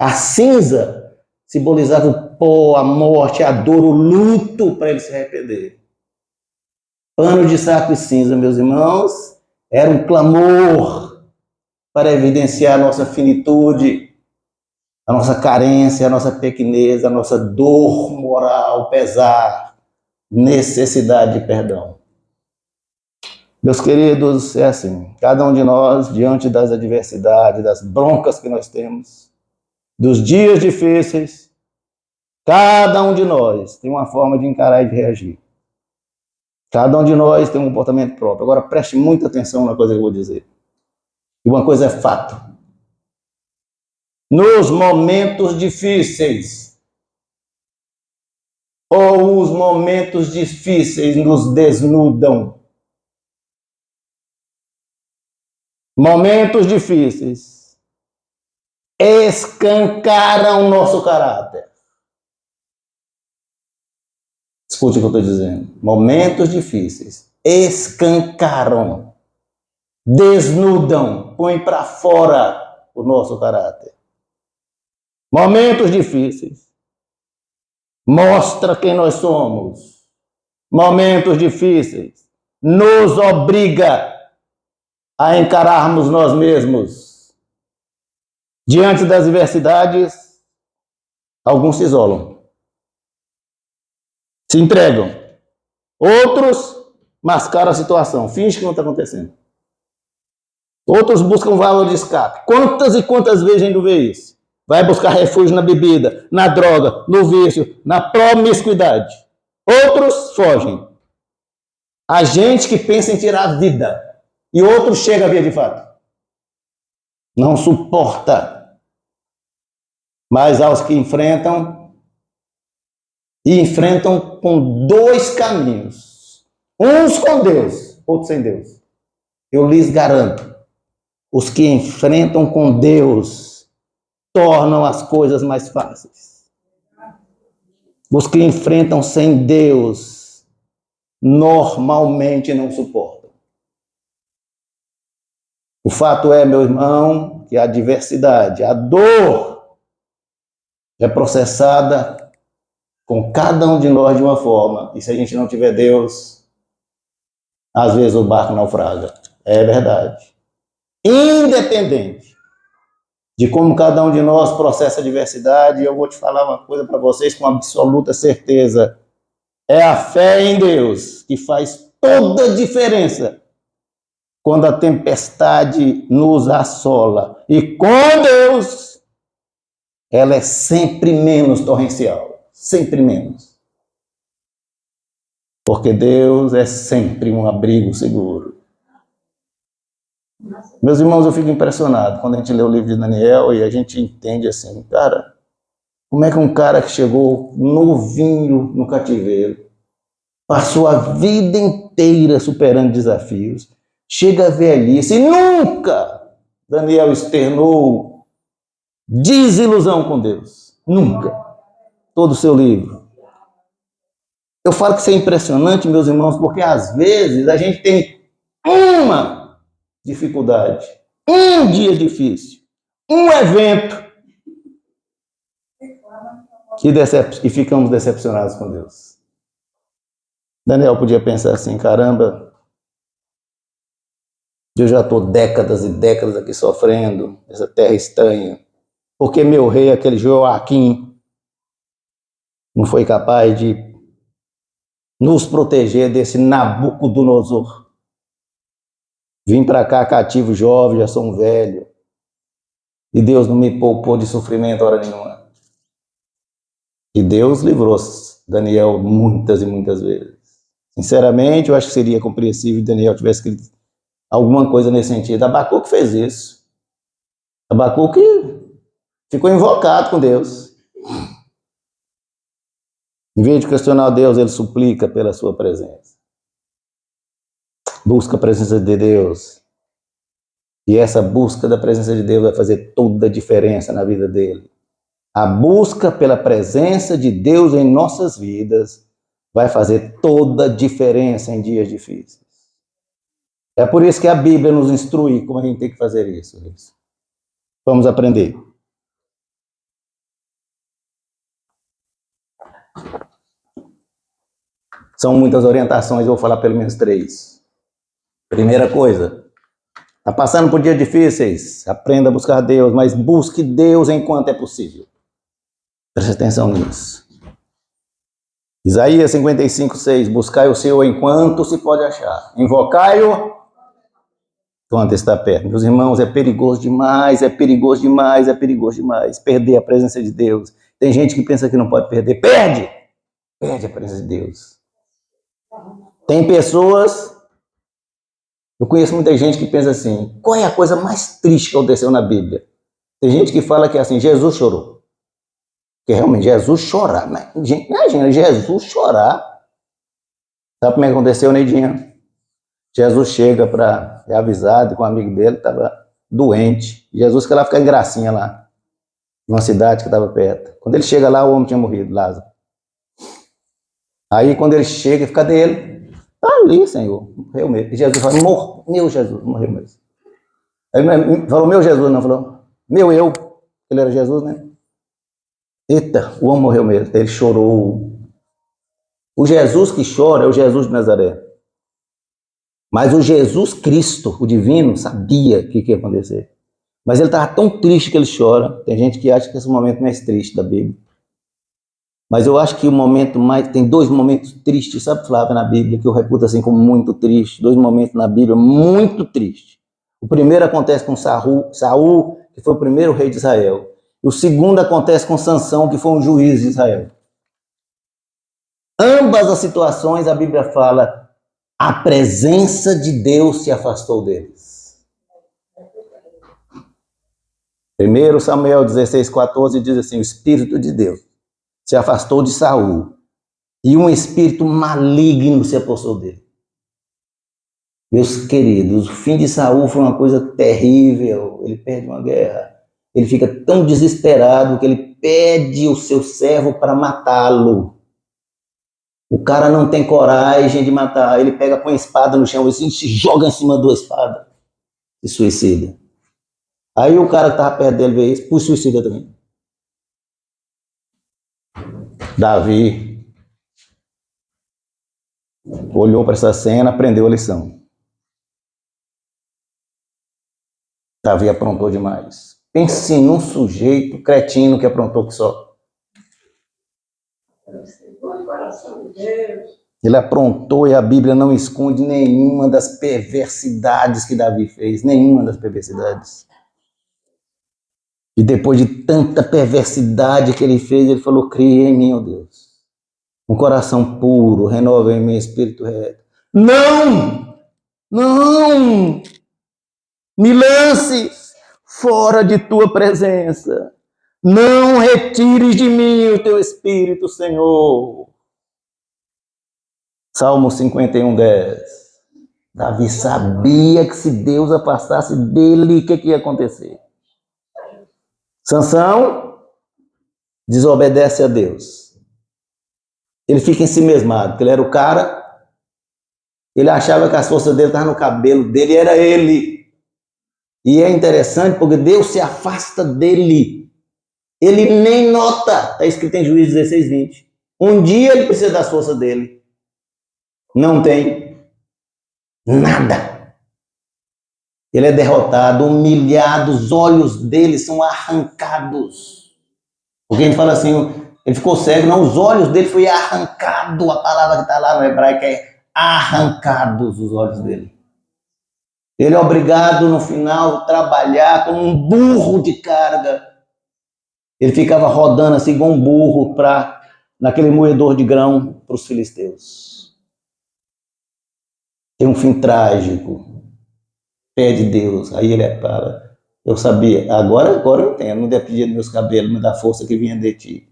A cinza simbolizava o pó, a morte, a dor, o luto para ele se arrepender. Pano de saco e cinza, meus irmãos, era um clamor para evidenciar a nossa finitude, a nossa carência, a nossa pequenez, a nossa dor moral, pesar, necessidade de perdão. Meus queridos, é assim, cada um de nós, diante das adversidades, das broncas que nós temos, dos dias difíceis, cada um de nós tem uma forma de encarar e de reagir. Cada um de nós tem um comportamento próprio. Agora, preste muita atenção na coisa que eu vou dizer. E uma coisa é fato. Nos momentos difíceis, ou os momentos difíceis nos desnudam. Momentos difíceis escancaram o nosso caráter. Escute o que eu estou dizendo. Momentos difíceis escancaram, desnudam, põem para fora o nosso caráter. Momentos difíceis mostra quem nós somos. Momentos difíceis nos obriga a encararmos nós mesmos. Diante das adversidades, alguns se isolam, se entregam. Outros mascaram a situação, fingem que não está acontecendo. Outros buscam válvula de escape. Quantas e quantas vezes a gente não vê isso? Vai buscar refúgio na bebida, na droga, no vício, na promiscuidade. Outros fogem. Há gente que pensa em tirar a vida. E outro chega a via de fato. Não suporta. Mas aos que enfrentam, e enfrentam com dois caminhos. Uns com Deus, outros sem Deus. Eu lhes garanto, os que enfrentam com Deus tornam as coisas mais fáceis. Os que enfrentam sem Deus normalmente não suportam. O fato é, meu irmão, que a adversidade, a dor é processada com cada um de nós de uma forma. E se a gente não tiver Deus, às vezes o barco naufraga. É verdade. Independente de como cada um de nós processa a adversidade, eu vou te falar uma coisa para vocês com absoluta certeza. É a fé em Deus que faz toda a diferença quando a tempestade nos assola. E com Deus, ela é sempre menos torrencial. Sempre menos. Porque Deus é sempre um abrigo seguro. Meus irmãos, eu fico impressionado quando a gente lê o livro de Daniel e a gente entende assim, cara, como é que um cara que chegou novinho no cativeiro, passou a vida inteira superando desafios, chega a velhice e nunca Daniel externou desilusão com Deus. Nunca. Todo o seu livro. Eu falo que isso é impressionante, meus irmãos, porque às vezes a gente tem uma dificuldade, um dia difícil, um evento, e ficamos decepcionados com Deus. Daniel podia pensar assim, caramba, eu já estou décadas e décadas aqui sofrendo essa terra estranha, porque meu rei, aquele Joaquim, não foi capaz de nos proteger desse Nabucodonosor. Vim para cá cativo jovem, já sou um velho, e Deus não me poupou de sofrimento hora nenhuma. E Deus livrou Daniel muitas e muitas vezes. Sinceramente, eu acho que seria compreensível se Daniel tivesse escrito alguma coisa nesse sentido. Abacuque fez isso. Abacuque ficou invocado com Deus. Em vez de questionar Deus, ele suplica pela sua presença. Busca a presença de Deus. E essa busca da presença de Deus vai fazer toda a diferença na vida dele. A busca pela presença de Deus em nossas vidas vai fazer toda a diferença em dias difíceis. É por isso que a Bíblia nos instrui como a gente tem que fazer isso. Vamos aprender. São muitas orientações, eu vou falar pelo menos 3. Primeira coisa, está passando por dias difíceis, aprenda a buscar Deus, mas busque Deus enquanto é possível. Preste atenção nisso. Isaías 55:6, buscai o Senhor enquanto se pode achar, invocai-o enquanto está perto. Meus irmãos, é perigoso demais, é perigoso demais, é perigoso demais perder a presença de Deus. Tem gente que pensa que não pode perder, perde a presença de Deus. Tem pessoas, eu conheço muita gente que pensa assim, qual é a coisa mais triste que aconteceu na Bíblia? Tem gente que fala que é assim, Jesus chorou. Porque realmente Jesus chorar, né? Imagina, Jesus chorar. Sabe como é que aconteceu, Neidinha? Jesus chega para avisado com um amigo dele, estava doente. Jesus quer lá ficar em gracinha lá, numa cidade que estava perto. Quando ele chega lá, o homem tinha morrido, Lázaro. Aí quando ele chega, fica dele. Tá ali, Senhor, morreu mesmo. E Jesus fala, meu Jesus, morreu mesmo. Aí ele falou, meu Jesus, não, falou, meu eu. Ele era Jesus, né? Eita, o homem morreu mesmo. Ele chorou. O Jesus que chora é o Jesus de Nazaré. Mas o Jesus Cristo, o divino, sabia o que ia acontecer. Mas ele estava tão triste que ele chora. Tem gente que acha que esse é o momento mais triste da Bíblia. Mas eu acho que o momento mais... Tem 2 momentos tristes, sabe, Flávia, na Bíblia, que eu reputo assim como muito triste. 2 momentos na Bíblia muito tristes. O primeiro acontece com Saul, que foi o primeiro rei de Israel. E o segundo acontece com Sansão, que foi um juiz de Israel. Ambas as situações, a Bíblia fala, a presença de Deus se afastou deles. 1 Samuel 16:14 diz assim, o Espírito de Deus se afastou de Saul e um espírito maligno se apossou dele. Meus queridos, o fim de Saul foi uma coisa terrível. Ele perde uma guerra. Ele fica tão desesperado que ele pede o seu servo para matá-lo. O cara não tem coragem de matar. Ele pega, põe a espada no chão e se joga em cima da espada. Se suicida. Aí o cara que estava perto dele vê isso, pôs suicida também. Davi olhou para essa cena, aprendeu a lição. Davi aprontou demais. Pense num sujeito cretino que aprontou que só. Ele aprontou e a Bíblia não esconde nenhuma das perversidades que Davi fez. Nenhuma das perversidades. E depois de tanta perversidade que ele fez, ele falou, crie em mim, ó Deus, um coração puro, renova em mim espírito reto. Não! Não! Me lances fora de tua presença. Não retires de mim o teu espírito, Senhor. Salmo 51:10. Davi sabia que se Deus afastasse dele, o que ia acontecer? Sansão desobedece a Deus. Ele fica ensimesmado, porque ele era o cara, ele achava que as forças dele estavam no cabelo dele, era ele. E é interessante porque Deus se afasta dele. Ele nem nota. Está escrito em Juízes 16, 20. Um dia ele precisa das forças dele. Não tem nada. Ele é derrotado, humilhado, os olhos dele são arrancados. Porque a gente fala assim, ele ficou cego, não, os olhos dele foi arrancado. A palavra que está lá no hebraico é arrancados os olhos dele. Ele é obrigado no final a trabalhar como um burro de carga. Ele ficava rodando assim igual um burro naquele moedor de grão para os filisteus. Tem um fim trágico. Pede Deus. Aí ele para. Eu sabia. Agora eu entendo. Não dependia dos meus cabelos, mas da força que vinha de ti.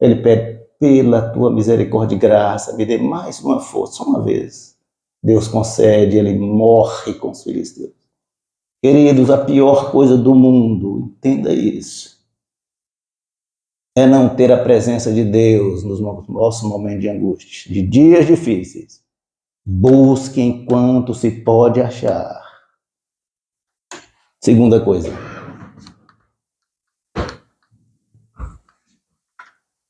Ele pede, pela tua misericórdia e graça, me dê mais uma força, uma vez. Deus concede, ele morre com os filisteus. Queridos, a pior coisa do mundo, entenda isso, é não ter a presença de Deus nos nossos momentos de angústia, de dias difíceis. Busque enquanto se pode achar. Segunda coisa.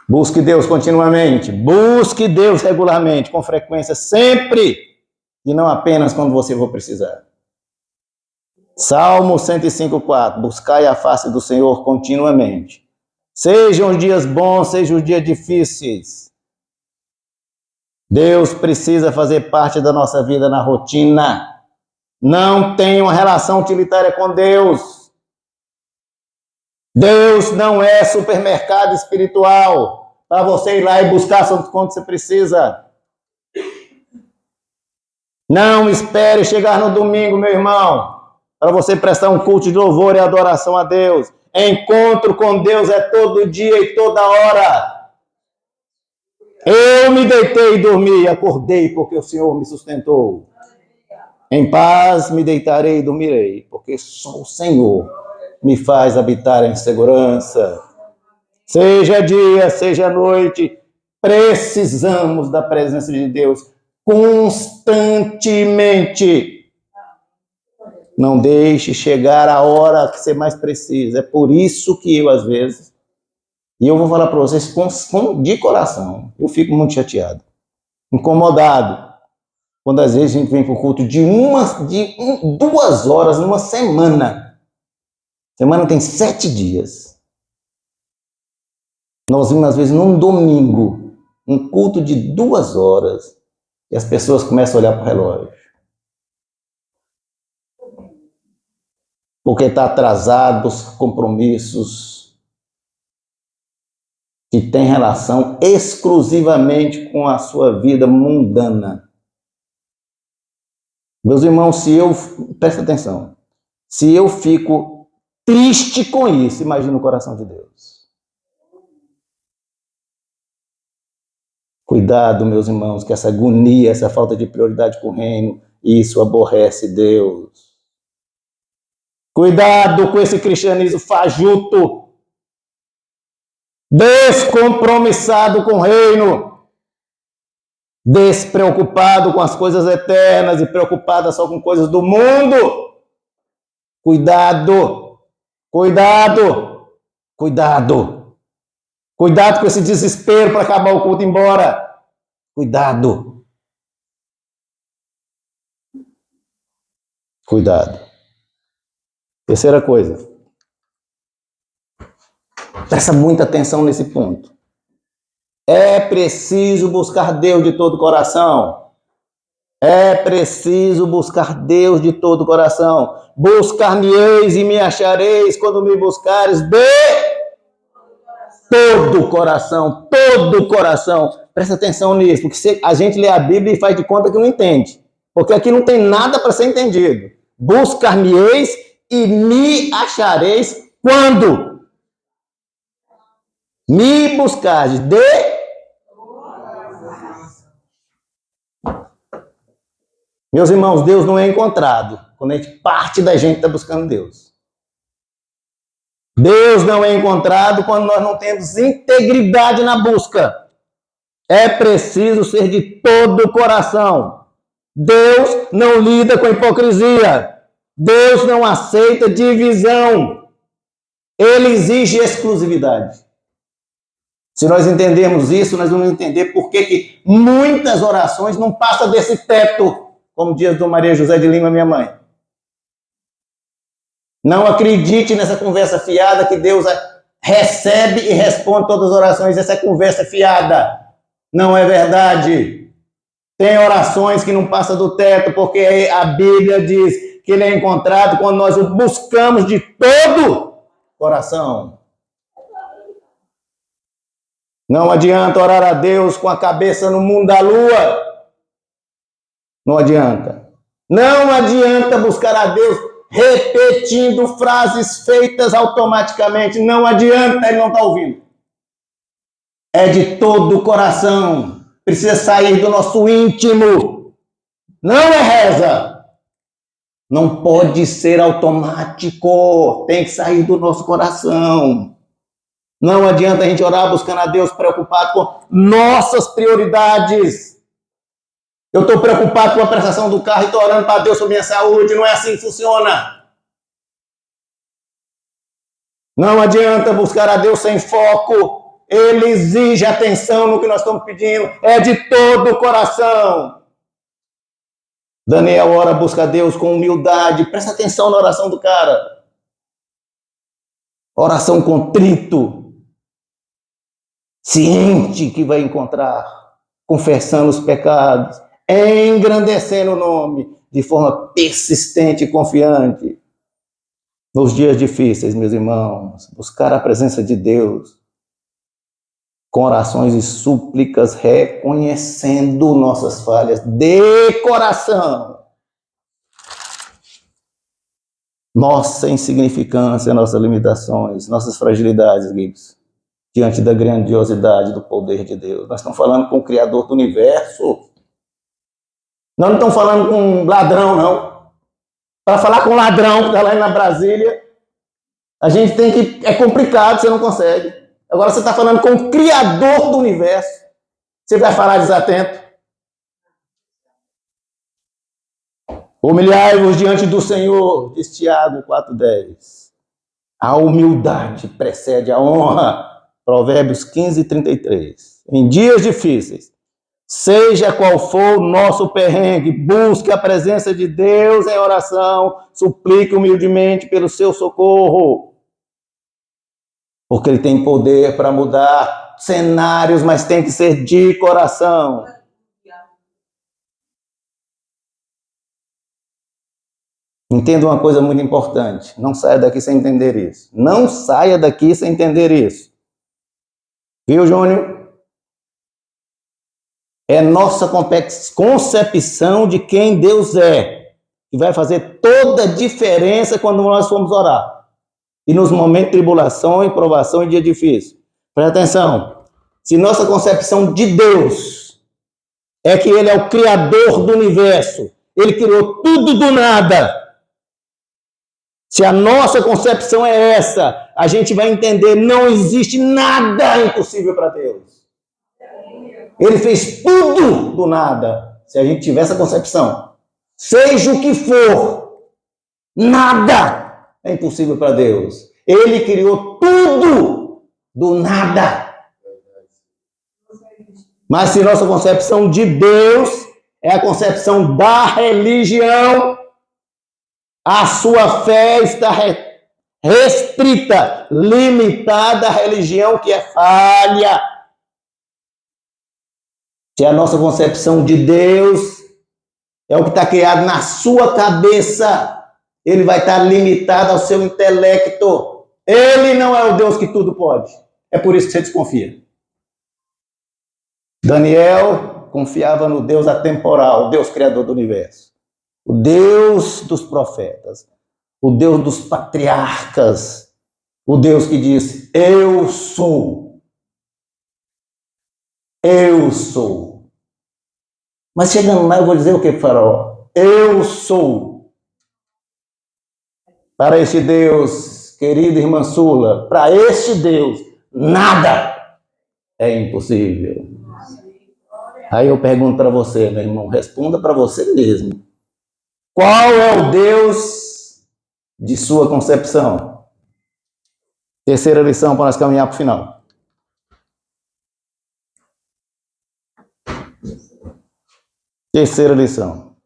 Busque Deus continuamente. Busque Deus regularmente, com frequência, sempre. E não apenas quando você for precisar. Salmo 105:4. Buscai a face do Senhor continuamente. Sejam os dias bons, sejam os dias difíceis. Deus precisa fazer parte da nossa vida na rotina. Não tem uma relação utilitária com Deus. Deus não é supermercado espiritual para você ir lá e buscar quanto você precisa. Não espere chegar no domingo, meu irmão, para você prestar um culto de louvor e adoração a Deus. Encontro com Deus é todo dia e toda hora. Eu me deitei e dormi e acordei porque o Senhor me sustentou. Em paz me deitarei e dormirei, porque só o Senhor me faz habitar em segurança. Seja dia, seja noite, precisamos da presença de Deus constantemente. Não deixe chegar a hora que você mais precisa. É por isso que eu, às vezes, e eu vou falar para vocês de coração, eu fico muito chateado, incomodado, quando às vezes a gente vem para o culto de 2 horas numa semana. Semana tem 7 dias. Nós vimos, às vezes, num domingo, um culto de 2 horas, e as pessoas começam a olhar para o relógio. Porque está atrasado os compromissos que têm relação exclusivamente com a sua vida mundana. Meus irmãos, presta atenção, se eu fico triste com isso, imagina o coração de Deus. Cuidado, meus irmãos, que essa agonia, essa falta de prioridade com o reino, isso aborrece Deus. Cuidado com esse cristianismo fajuto, descompromissado com o reino, despreocupado com as coisas eternas e preocupado só com coisas do mundo. Cuidado, cuidado, cuidado. Cuidado com esse desespero para acabar o culto e ir embora. Cuidado. Cuidado. Terceira coisa. Presta muita atenção nesse ponto. É preciso buscar Deus de todo o coração. É preciso buscar Deus de todo o coração. Buscar-me-eis e me achareis quando me buscares de todo o coração. Todo o coração. Presta atenção nisso, porque a gente lê a Bíblia e faz de conta que não entende. Porque aqui não tem nada para ser entendido. Buscar-me-eis e me achareis quando me buscares de Meus irmãos, Deus não é encontrado quando a gente parte da gente está buscando Deus. Deus não é encontrado quando nós não temos integridade na busca. É preciso ser de todo o coração. Deus não lida com hipocrisia. Deus não aceita divisão. Ele exige exclusividade. Se nós entendermos isso, nós vamos entender por que muitas orações não passam desse teto, como diz do Maria José de Lima, minha mãe. Não acredite nessa conversa fiada que Deus recebe e responde todas as orações. Essa conversa fiada. Não é verdade. Tem orações que não passam do teto, porque a Bíblia diz que ele é encontrado quando nós o buscamos de todo coração. Não adianta orar a Deus com a cabeça no mundo da lua. Não adianta. Não adianta buscar a Deus repetindo frases feitas automaticamente. Não adianta, ele não está ouvindo. É de todo o coração. Precisa sair do nosso íntimo. Não é reza. Não pode ser automático. Tem que sair do nosso coração. Não adianta a gente orar buscando a Deus preocupado com nossas prioridades. Eu estou preocupado com a prestação do carro e estou orando para Deus sobre minha saúde. Não é assim que funciona. Não adianta buscar a Deus sem foco. Ele exige atenção no que nós estamos pedindo. É de todo o coração. Daniel ora, busca a Deus com humildade. Presta atenção na oração do cara. Oração contrito. Ciente que vai encontrar. Confessando os pecados. Engrandecendo o nome. De forma persistente e confiante. Nos dias difíceis, meus irmãos. Buscar a presença de Deus. Com orações e súplicas, reconhecendo nossas falhas de coração. Nossa insignificância, nossas limitações, nossas fragilidades, Gibbs, diante da grandiosidade do poder de Deus. Nós estamos falando com o Criador do Universo. Nós não estamos falando com um ladrão, não. Para falar com um ladrão que está lá na Brasília, a gente tem que... É complicado, você não consegue. Agora você está falando com o Criador do Universo. Você vai falar desatento? Humilhai-vos diante do Senhor, diz Tiago 4,10. A humildade precede a honra. Provérbios 15:33. Em dias difíceis, seja qual for o nosso perrengue, busque a presença de Deus em oração, suplique humildemente pelo seu socorro. Porque ele tem poder para mudar cenários, mas tem que ser de coração. Entenda uma coisa muito importante. Não saia daqui sem entender isso. Não saia daqui sem entender isso. Viu, Júnior? É nossa concepção de quem Deus é. Que vai fazer toda a diferença quando nós formos orar. E nos momentos de tribulação, e provação e dia difícil. Presta atenção. Se nossa concepção de Deus é que Ele é o Criador do Universo, Ele criou tudo do nada. Se a nossa concepção é essa, a gente vai entender, não existe nada impossível para Deus. Ele fez tudo do nada. Se a gente tiver essa concepção, seja o que for, nada é impossível para Deus. Ele criou tudo do nada. Mas se nossa concepção de Deus é a concepção da religião, a sua fé está restrita, limitada à religião que é falha. Se a nossa concepção de Deus é o que está criado na sua cabeça, ele vai estar limitado ao seu intelecto. Ele não é o Deus que tudo pode. É por isso que você desconfia. Daniel confiava no Deus atemporal, o Deus criador do universo. O Deus dos profetas. O Deus dos patriarcas. O Deus que diz, eu sou. Eu sou. Mas chegando lá eu vou dizer o que, Faraó? Eu sou. Para este Deus, querida irmã Sula, para este Deus, nada é impossível. Aí eu pergunto para você, meu irmão, responda para você mesmo. Qual é o Deus de sua concepção. Terceira lição para nós caminhar para o final. Terceira lição.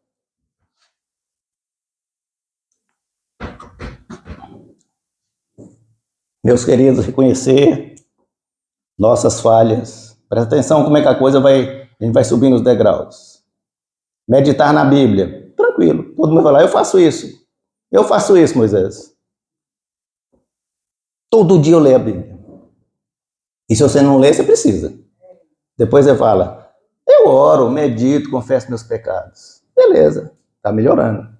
Meus queridos, reconhecer nossas falhas. Presta atenção como é que a gente vai subir nos degraus. Meditar na Bíblia. Tranquilo. Todo mundo vai lá, eu faço isso. Eu faço isso, Moisés. Todo dia eu leio a Bíblia. E se você não lê, você precisa. Depois você fala, eu oro, medito, confesso meus pecados. Beleza, está melhorando.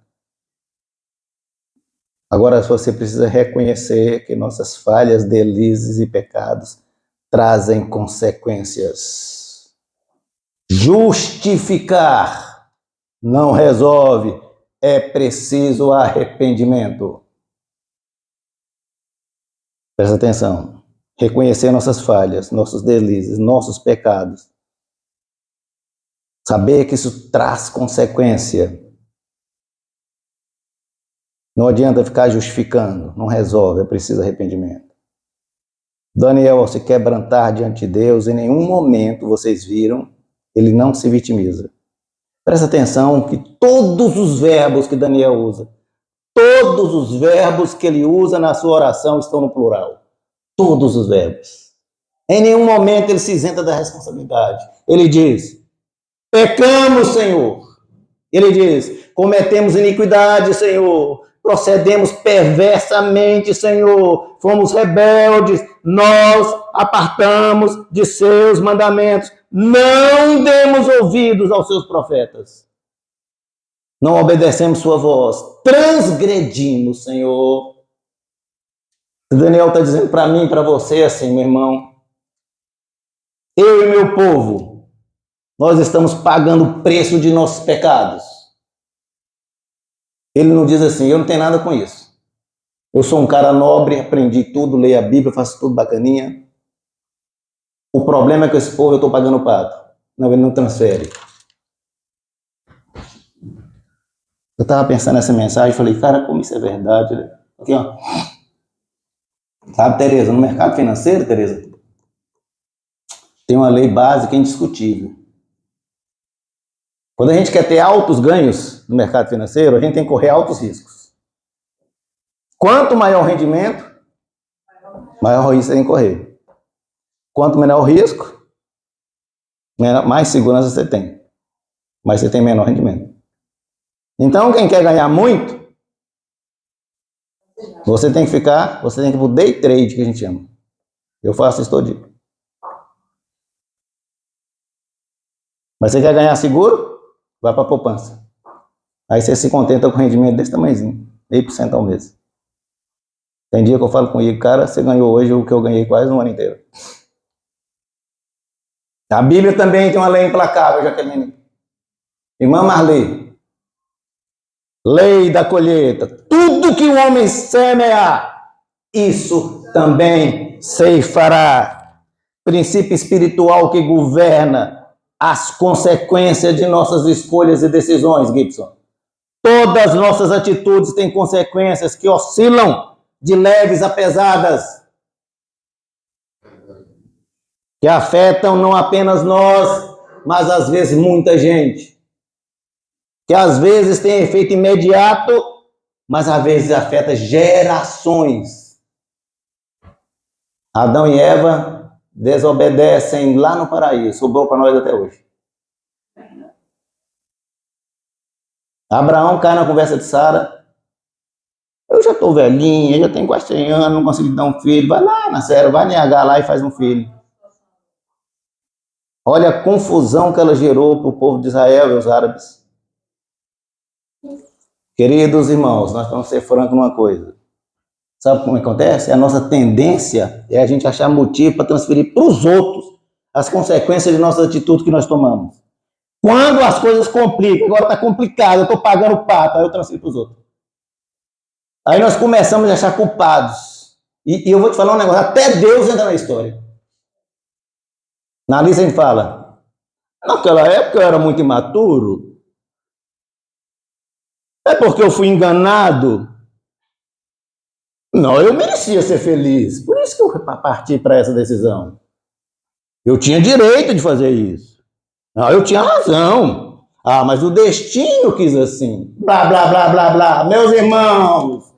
Agora você precisa reconhecer que nossas falhas, delícias e pecados trazem consequências. Justificar não resolve, é preciso arrependimento. Presta atenção. Reconhecer nossas falhas, nossos delícias, nossos pecados. Saber que isso traz consequência. Não adianta ficar justificando, não resolve, é preciso arrependimento. Daniel, ao se quebrantar diante de Deus, em nenhum momento, vocês viram, ele não se vitimiza. Presta atenção que todos os verbos que Daniel usa, todos os verbos que ele usa na sua oração estão no plural. Todos os verbos. Em nenhum momento ele se isenta da responsabilidade. Ele diz, pecamos, Senhor. Ele diz, cometemos iniquidade, Senhor. Procedemos perversamente, Senhor. Fomos rebeldes. Nós apartamos de seus mandamentos. Não demos ouvidos aos seus profetas. Não obedecemos sua voz. Transgredimos, Senhor. Daniel está dizendo para mim e para você assim, meu irmão. Eu e meu povo, nós estamos pagando o preço de nossos pecados. Ele não diz assim, eu não tenho nada com isso. Eu sou um cara nobre, aprendi tudo, leio a Bíblia, faço tudo bacaninha. O problema é que esse povo eu estou pagando o pato. Não, ele não transfere. Eu estava pensando nessa mensagem e falei, cara, como isso é verdade. Aqui, ó. Sabe, Tereza, no mercado financeiro, Tereza, tem uma lei básica indiscutível. Quando a gente quer ter altos ganhos no mercado financeiro, a gente tem que correr altos riscos. Quanto maior o rendimento, maior risco você tem que correr. Quanto menor o risco, mais segurança você tem. Mas você tem menor rendimento. Então, quem quer ganhar muito, você tem que ir pro day trade, que a gente chama. Eu faço isso todo dia. Mas você quer ganhar seguro? Vai para a poupança. Aí você se contenta com rendimento desse tamanhozinho, 1% ao mês. Tem dia que eu falo com o Igor, cara, você ganhou hoje o que eu ganhei quase um ano inteiro. A Bíblia também tem uma lei implacável, Jaqueline. Irmã Marli. Lei da colheita. Tudo que o homem semear, isso também ceifará. Princípio espiritual que governa as consequências de nossas escolhas e decisões, Gibson. Todas nossas atitudes têm consequências que oscilam de leves a pesadas, que afetam não apenas nós, mas às vezes muita gente, que às vezes tem efeito imediato, mas às vezes afeta gerações. Adão e Eva desobedecem lá no paraíso, sobrou para nós até hoje. Abraão cai na conversa de Sara. Eu já estou velhinha, já tenho quase 100 anos, não consigo dar um filho. Vai lá, Nascera, vai negar lá e faz um filho. Olha a confusão que ela gerou para o povo de Israel e os árabes. Queridos irmãos, nós vamos ser francos numa coisa. Sabe como acontece? A nossa tendência é a gente achar motivo para transferir para os outros as consequências de nossas atitudes que nós tomamos. Quando as coisas complicam, agora está complicado, eu estou pagando o pato, aí eu transfiro para os outros. Aí nós começamos a achar culpados. E eu vou te falar um negócio, até Deus entra na história. Na lista a gente fala, naquela época eu era muito imaturo. É porque eu fui enganado. Não, eu merecia ser feliz. Por isso que eu parti para essa decisão. Eu tinha direito de fazer isso. Não, eu tinha razão. Ah, mas o destino quis assim. Blá, blá, blá, blá, blá. Meus irmãos,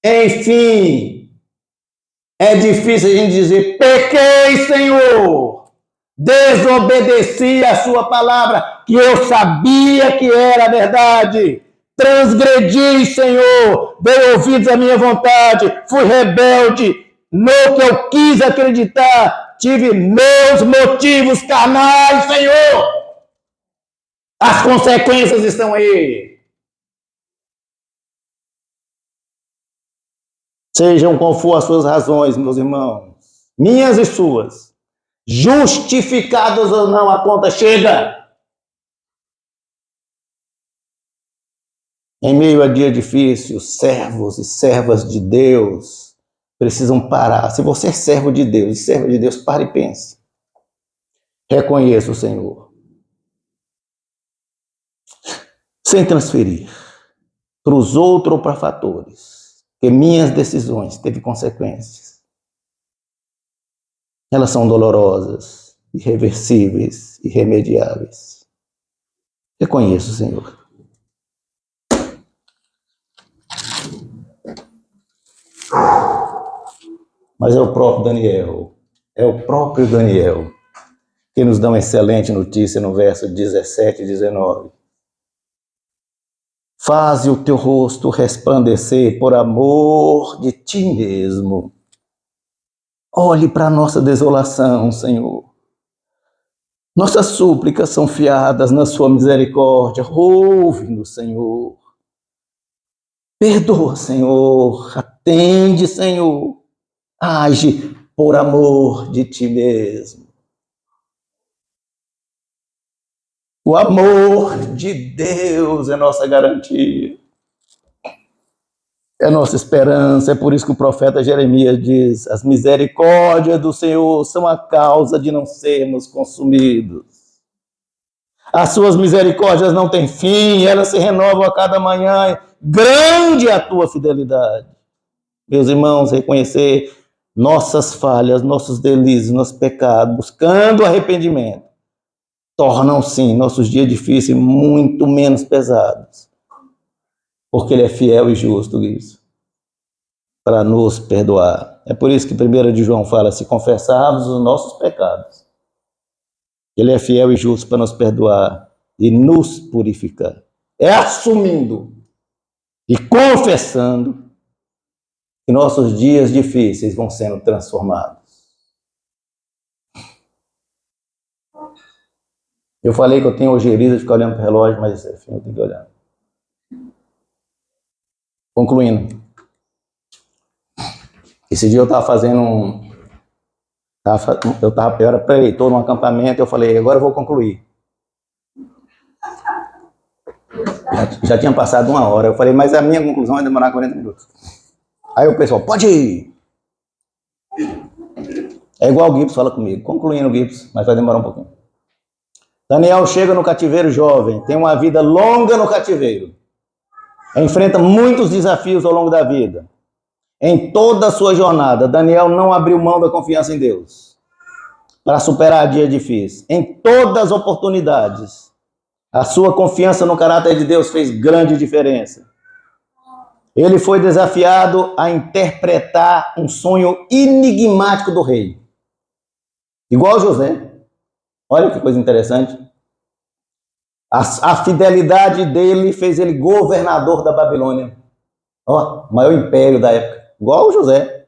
enfim, é difícil a gente dizer: pequei, Senhor, desobedeci a sua palavra, que eu sabia que era verdade. Transgredi, Senhor, dei ouvidos à minha vontade, fui rebelde no que eu quis acreditar, tive meus motivos carnais, Senhor. As consequências estão aí. Sejam qual for as suas razões, meus irmãos, minhas e suas, justificadas ou não, a conta chega. Em meio a dia difícil, servos e servas de Deus precisam parar. Se você é servo de Deus e serva de Deus, pare e pense. Reconheça o Senhor. Sem transferir para os outros ou para fatores, que minhas decisões teve consequências. Elas são dolorosas, irreversíveis, irremediáveis. Reconheça o Senhor. Mas é o próprio Daniel, que nos dá uma excelente notícia no verso 17 e 19. Faze o teu rosto resplandecer por amor de ti mesmo. Olhe para a nossa desolação, Senhor. Nossas súplicas são fiadas na sua misericórdia. Ouve-nos, Senhor. Perdoa, Senhor. Atende, Senhor. Age por amor de ti mesmo. O amor de Deus é nossa garantia. É nossa esperança. É por isso que o profeta Jeremias diz: as misericórdias do Senhor são a causa de não sermos consumidos. As suas misericórdias não têm fim, elas se renovam a cada manhã. Grande é a tua fidelidade. Meus irmãos, reconhecer nossas falhas, nossos delírios, nossos pecados, buscando arrependimento, tornam, sim, nossos dias difíceis muito menos pesados. Porque Ele é fiel e justo, isso, para nos perdoar. É por isso que 1 de João fala: se confessarmos os nossos pecados, Ele é fiel e justo para nos perdoar e nos purificar. É assumindo e confessando que nossos dias difíceis vão sendo transformados. Eu falei que eu tenho ojeriza de ficar olhando para o relógio, mas enfim, eu tenho que olhar. Concluindo. Esse dia eu estava fazendo eu era preletor num acampamento, eu falei: agora eu vou concluir. Já tinha passado 1 hora, eu falei: mas a minha conclusão vai demorar 40 minutos. Aí o pessoal: pode ir. É igual o Gibbs fala comigo, concluindo o Gibbs, mas vai demorar um pouquinho. Daniel chega no cativeiro jovem, tem uma vida longa no cativeiro, enfrenta muitos desafios ao longo da vida. Em toda a sua jornada, Daniel não abriu mão da confiança em Deus para superar dias difíceis. Em todas as oportunidades, a sua confiança no caráter de Deus fez grande diferença. Ele foi desafiado a interpretar um sonho enigmático do rei. Igual José. Olha que coisa interessante. A fidelidade dele fez ele governador da Babilônia. Ó, o maior império da época. Igual José.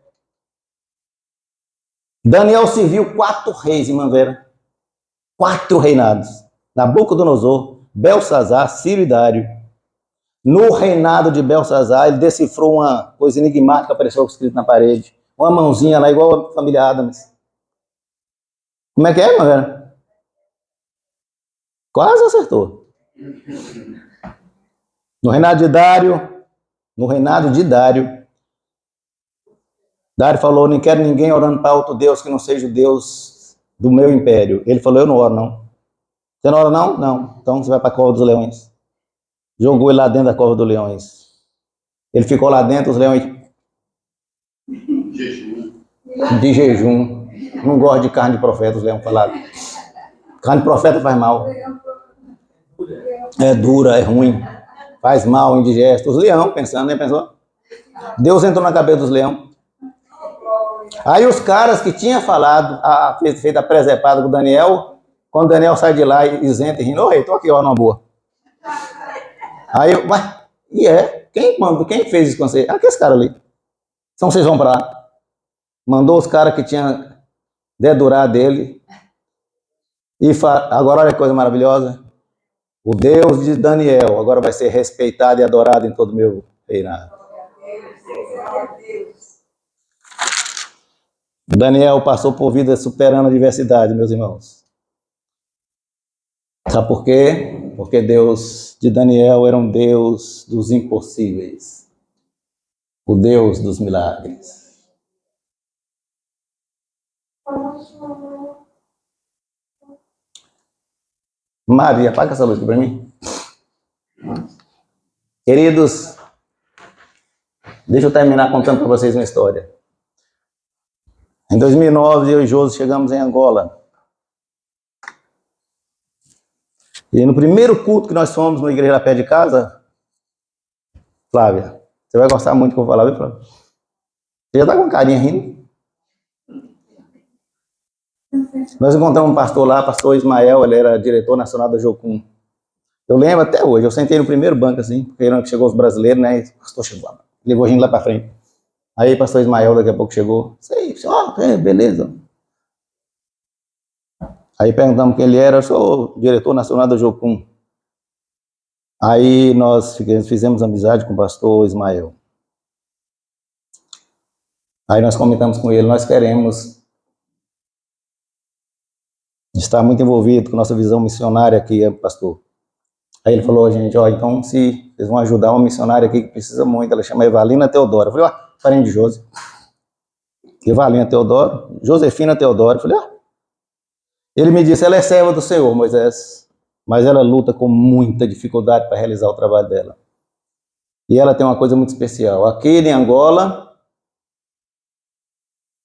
Daniel serviu 4 reis em Manvera. 4 reinados. Nabucodonosor, Belsazar, Ciro e Dário. No reinado de Belsazar, ele decifrou uma coisa enigmática, apareceu escrito na parede. Uma mãozinha lá, igual a família Adams. Como é que é, Manvera? Quase acertou. No reinado de Dário, Dário falou: não quero ninguém orando para outro Deus que não seja o Deus do meu império. Ele falou: eu não oro, não. Você não ora, não? Não. Então você vai para a cova dos leões. Jogou ele lá dentro da cova dos leões. Ele ficou lá dentro, os leões De jejum. Não gosto de carne de profeta, os leões falaram. Carne de profeta faz mal. É dura, é ruim. Faz mal, indigesto. Os leões pensando, né? Pensou? Deus entrou na cabeça dos leões. Aí os caras que tinham falado, feito a presepada com o Daniel, quando o Daniel sai de lá isento e rindo, ô rei, tô aqui, ó, numa boa. Aí eu, ué, quem fez isso com você? Aqueles caras ali. Então vocês vão pra lá. Mandou os caras que tinham dedurado dele. E agora olha que coisa maravilhosa. O Deus de Daniel agora vai ser respeitado e adorado em todo o meu reinado. Daniel passou por vida superando a adversidade, meus irmãos. Sabe por quê? Porque Deus de Daniel era um Deus dos impossíveis. O Deus dos milagres. Maria, apaga essa luz aqui para mim. Queridos, deixa eu terminar contando para vocês uma história. Em 2009, eu e Josi chegamos em Angola. E no primeiro culto que nós fomos na igreja pé de casa, Flávia, você vai gostar muito do que eu vou falar, viu, Flávia? Você já está com carinha rindo? Nós encontramos um pastor lá, pastor Ismael, ele era diretor nacional da Jocum. Eu lembro até hoje, eu sentei no primeiro banco assim, porque chegou os brasileiros, né? O pastor chegou lá, levou a gente lá para frente. Aí o pastor Ismael daqui a pouco chegou. Sei, beleza. Aí perguntamos quem ele era, eu sou o diretor nacional da Jocum. Aí nós fizemos amizade com o pastor Ismael. Aí nós comentamos com ele, nós queremos estar muito envolvido com a nossa visão missionária aqui, pastor. Aí ele falou, gente, então se vocês vão ajudar uma missionária aqui que precisa muito, ela chama Evalina Teodoro. Eu falei, parente de Josi. Evalina Teodoro, Josefina Teodoro. Eu falei, Ele me disse, ela é serva do Senhor, Moisés, mas ela luta com muita dificuldade para realizar o trabalho dela. E ela tem uma coisa muito especial. Aqui em Angola,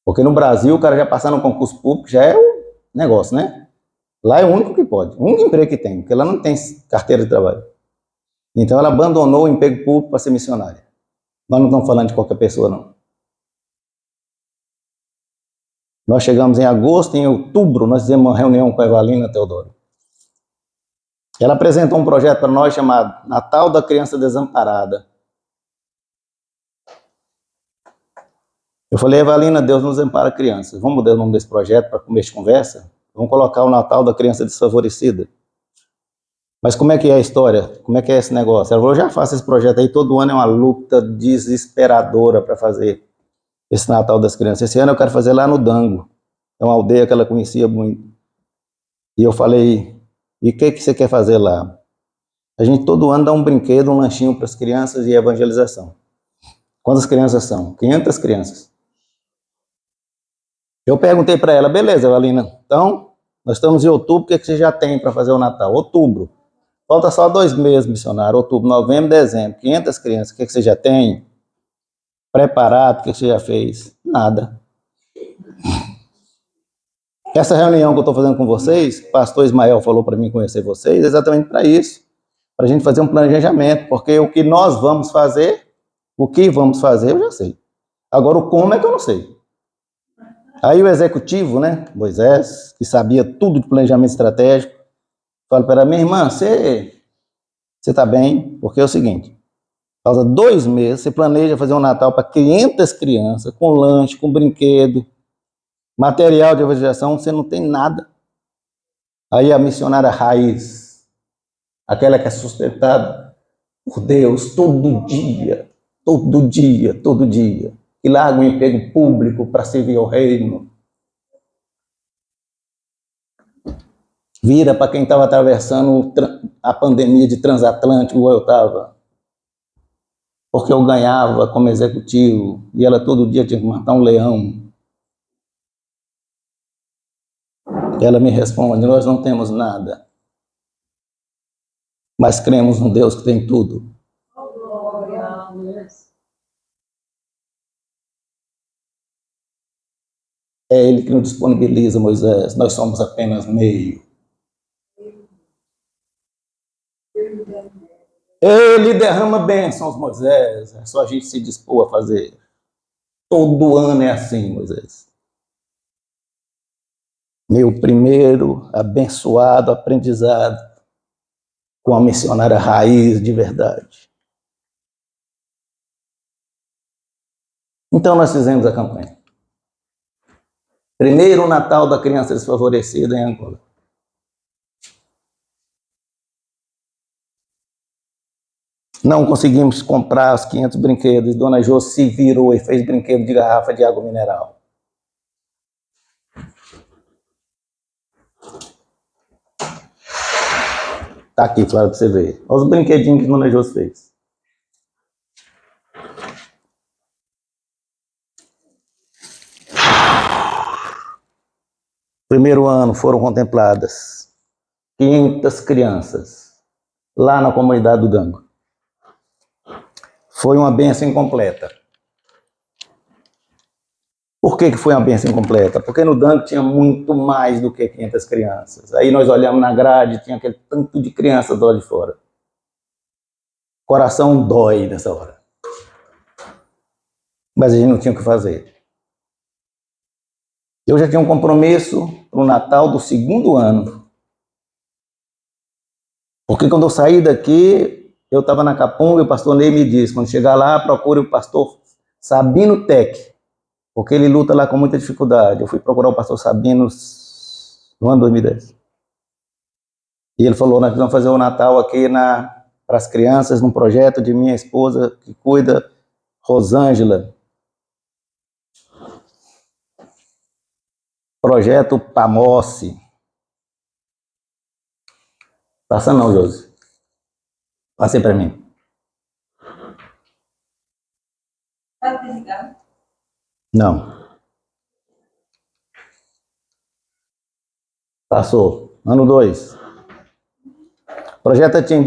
porque no Brasil o cara já passar no concurso público já é um negócio, né? Lá é o único que pode, o único emprego que tem, porque ela não tem carteira de trabalho. Então ela abandonou o emprego público para ser missionária. Nós não estamos falando de qualquer pessoa, não. Nós chegamos em agosto, em outubro, nós fizemos uma reunião com a Evalina Teodoro. Ela apresentou um projeto para nós chamado Natal da Criança Desamparada. Eu falei, Evalina, Deus nos ampara crianças. Vamos mudar o nome desse projeto para começo de conversa? Vamos colocar o Natal da Criança Desfavorecida. Mas como é que é a história? Como é que é esse negócio? Ela falou, eu já faço esse projeto aí, todo ano é uma luta desesperadora para fazer esse Natal das Crianças. Esse ano eu quero fazer lá no Dango. É uma aldeia que ela conhecia muito. E eu falei, e o que você quer fazer lá? A gente todo ano dá um brinquedo, um lanchinho para as crianças e evangelização. Quantas crianças são? 500 crianças. Eu perguntei para ela, beleza, Evalina, então nós estamos em outubro, o que você já tem para fazer o Natal? Outubro. Falta só 2 meses, missionário. Outubro, novembro, dezembro. 500 crianças, o que você já tem? Preparado, o que você já fez? Nada. Essa reunião que eu estou fazendo com vocês, o pastor Ismael falou para mim conhecer vocês, exatamente para isso. Para a gente fazer um planejamento, porque o que nós vamos fazer, o que vamos fazer, eu já sei. Agora, o como é que eu não sei. Aí o executivo, né, Moisés, que sabia tudo de planejamento estratégico, fala para minha irmã, você está bem, porque é o seguinte, causa 2 meses, você planeja fazer um Natal para 500 crianças, com lanche, com brinquedo, material de evangelização, você não tem nada. Aí a missionária raiz, aquela que é sustentada por Deus todo dia, todo dia, todo dia, e larga um emprego público para servir ao reino, vira para quem estava atravessando a pandemia de transatlântico, igual eu estava, porque eu ganhava como executivo, e ela todo dia tinha que matar um leão. Ela me responde, nós não temos nada, mas cremos num Deus que tem tudo. É ele que nos disponibiliza, Moisés. Nós somos apenas meio. Ele derrama bênçãos, Moisés. É só a gente se dispor a fazer. Todo ano é assim, Moisés. Meu primeiro abençoado aprendizado com a missionária raiz de verdade. Então nós fizemos a campanha. Primeiro Natal da criança desfavorecida em Angola. Não conseguimos comprar os 500 brinquedos. Dona Jô se virou e fez brinquedo de garrafa de água mineral. Tá aqui, claro, para você ver. Olha os brinquedinhos que Dona Jô fez. Primeiro ano foram contempladas 500 crianças lá na comunidade do Dango. Foi uma bênção incompleta. Por que foi uma bênção incompleta? Porque no Dango tinha muito mais do que 500 crianças. Aí nós olhamos na grade, tinha aquele tanto de crianças do lado de fora. Coração dói nessa hora. Mas a gente não tinha o que fazer. Eu já tinha um compromisso para o Natal do segundo ano. Porque quando eu saí daqui, eu estava na Capunga e o pastor Ney me disse, quando chegar lá, procure o pastor Sabino Tech, porque ele luta lá com muita dificuldade. Eu fui procurar o pastor Sabino no ano 2010. E ele falou, nós vamos fazer o Natal aqui para as crianças, num projeto de minha esposa, que cuida, Rosângela. Projeto Pamosse. Passa não, Josi. Passei para mim. Tá desligado? Não. Passou. Ano 2.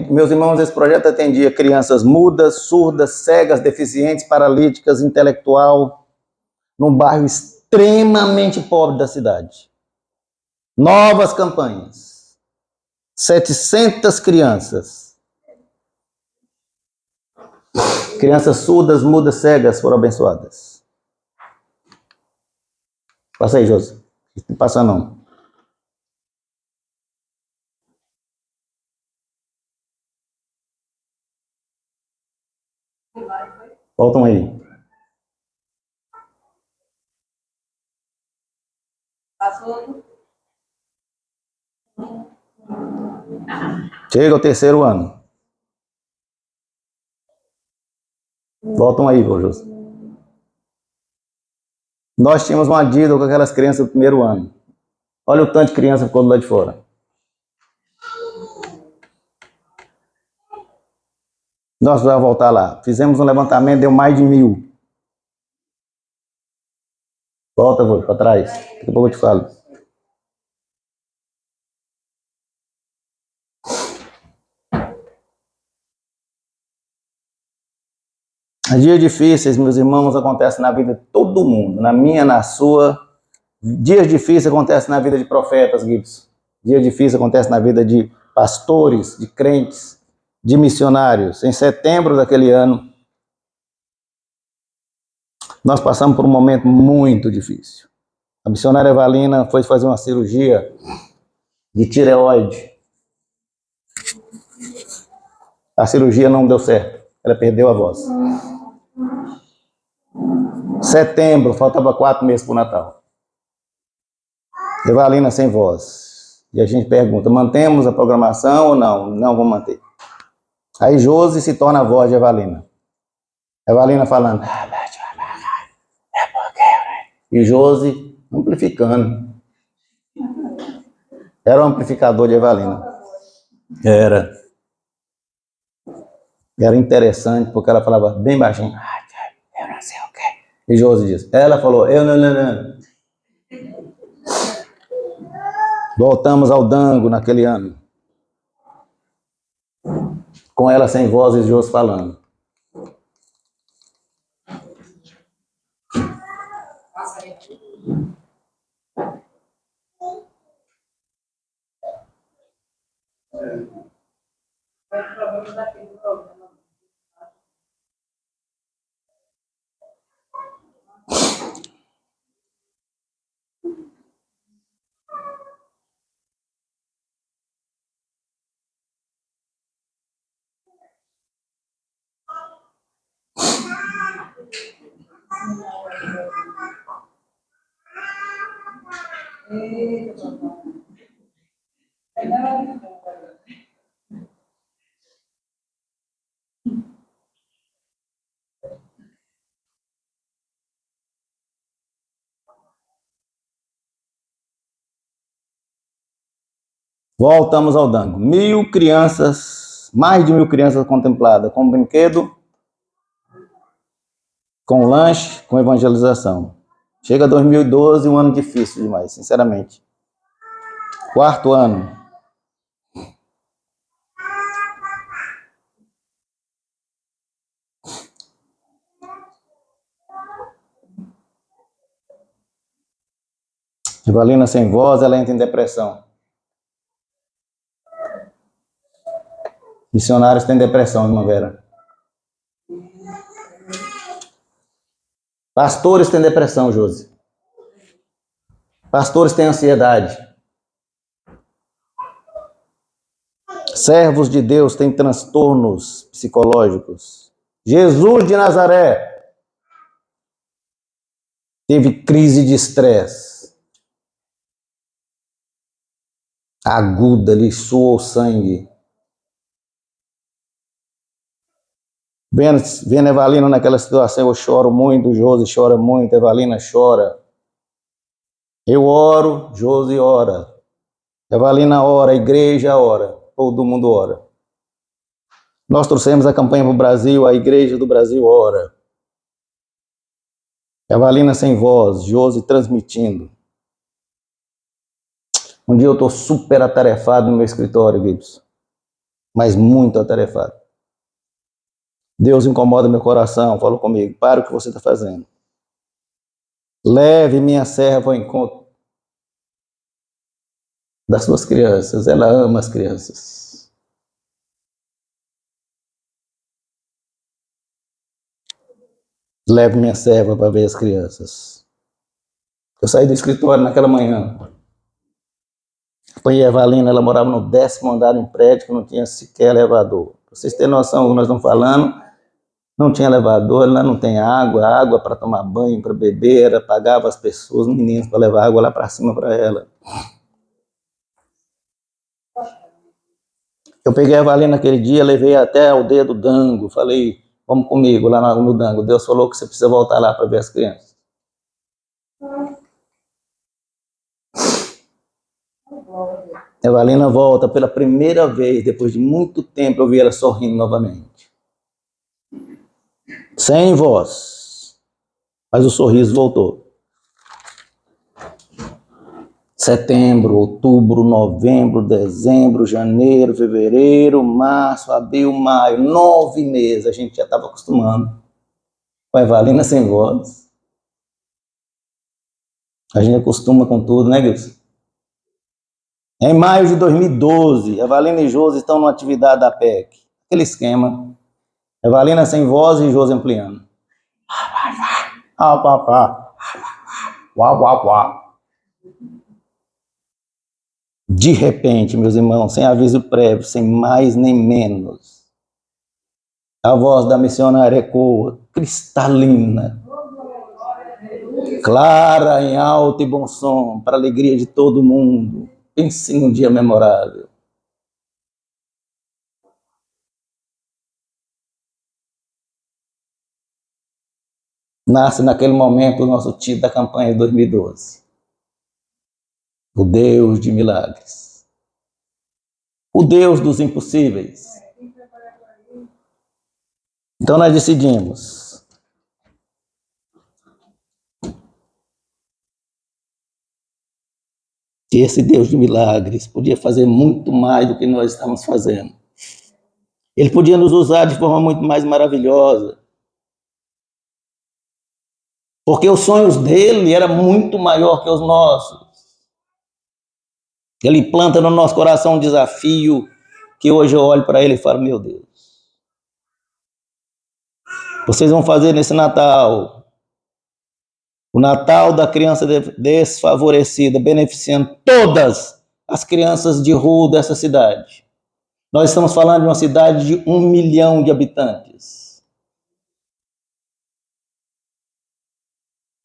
Meus irmãos, esse projeto atendia crianças mudas, surdas, cegas, deficientes, paralíticas, intelectual, num bairro extremamente pobre da cidade. Novas campanhas. 700 crianças. Crianças surdas, mudas, cegas foram abençoadas. Passa aí, Josi. Não passa não. Voltam aí. Passou. Chega ao terceiro ano. Voltam aí, José. Nós tínhamos uma dívida com aquelas crianças do primeiro ano. Olha o tanto de criança que ficou do lado de fora. Nós vamos voltar lá. Fizemos um levantamento, deu mais de 1.000. Volta, vou para trás. Daqui a pouco eu te falo. Dias difíceis, meus irmãos, acontecem na vida de todo mundo. Na minha, na sua. Dias difíceis acontecem na vida de profetas, Gibson. Dias difíceis acontecem na vida de pastores, de crentes, de missionários. Em setembro daquele ano, nós passamos por um momento muito difícil. A missionária Evalina foi fazer uma cirurgia de tireoide. A cirurgia não deu certo. Ela perdeu a voz. Setembro, faltava 4 meses para o Natal. Evalina sem voz. E a gente pergunta, mantemos a programação ou não? Não, vamos manter. Aí Josi se torna a voz de Evalina. Evalina falando, é porque... E Josi amplificando. Era o amplificador de Evalina. Era interessante, porque ela falava bem baixinho. Eu não sei o quê. E Josi diz, ela falou, eu não. Voltamos ao Dango naquele ano. Com ela sem voz e Josi falando. Voltamos ao Dango. 1.000 crianças, mais de 1.000 crianças contempladas com brinquedo, com lanche, com evangelização. Chega 2012, um ano difícil demais, sinceramente. 4º ano. Evalina sem voz, ela entra em depressão. Missionários têm depressão, irmã Vera. Pastores têm depressão, Josi. Pastores têm ansiedade. Servos de Deus têm transtornos psicológicos. Jesus de Nazaré teve crise de estresse aguda, lhe suou sangue. Vendo Evalina naquela situação, eu choro muito, Josi chora muito, Evalina chora. Eu oro, Josi ora. Evalina ora, a igreja ora, todo mundo ora. Nós trouxemos a campanha para o Brasil, a igreja do Brasil ora. Evalina sem voz, Josi transmitindo. Um dia eu estou super atarefado no meu escritório, Gibson. Mas muito atarefado. Deus incomoda meu coração, falou comigo, para o que você está fazendo. Leve minha serva ao encontro das suas crianças, ela ama as crianças. Leve minha serva para ver as crianças. Eu saí do escritório naquela manhã. Apanhei a Evalina, ela morava no 10º andar de um prédio que não tinha sequer elevador. Para vocês terem noção do que nós estamos falando, não tinha elevador, lá não tem água para tomar banho, para beber, ela pagava as pessoas, meninos, para levar água lá para cima para ela. Eu peguei a Evalina naquele dia, levei até o dedo do Dango, falei, vamos comigo lá no Dango. Deus falou que você precisa voltar lá para ver as crianças. Evalina volta pela primeira vez, depois de muito tempo eu vi ela sorrindo novamente. Sem voz, mas o sorriso voltou. Setembro, outubro, novembro, dezembro, janeiro, fevereiro, março, abril, maio, 9 meses. A gente já estava acostumando com a Evalina sem voz. A gente acostuma com tudo, né, Gilson? Em maio de 2012, Evalina e Josi estão numa atividade da PEC. Aquele esquema. Evalina sem voz e Josi ampliando. De repente, meus irmãos, sem aviso prévio, sem mais nem menos, a voz da missionária ecoa, cristalina, clara, em alto e bom som, para a alegria de todo mundo. Pense num dia memorável. Nasce naquele momento o nosso título da campanha de 2012. O Deus de milagres. O Deus dos impossíveis. Então nós decidimos. Que esse Deus de milagres podia fazer muito mais do que nós estamos fazendo. Ele podia nos usar de forma muito mais maravilhosa. Porque os sonhos dele eram muito maior que os nossos. Ele planta no nosso coração um desafio que hoje eu olho para ele e falo, meu Deus, Vocês vão fazer nesse Natal o Natal da criança desfavorecida, beneficiando todas as crianças de rua dessa cidade. Nós estamos falando de uma cidade de 1 milhão de habitantes.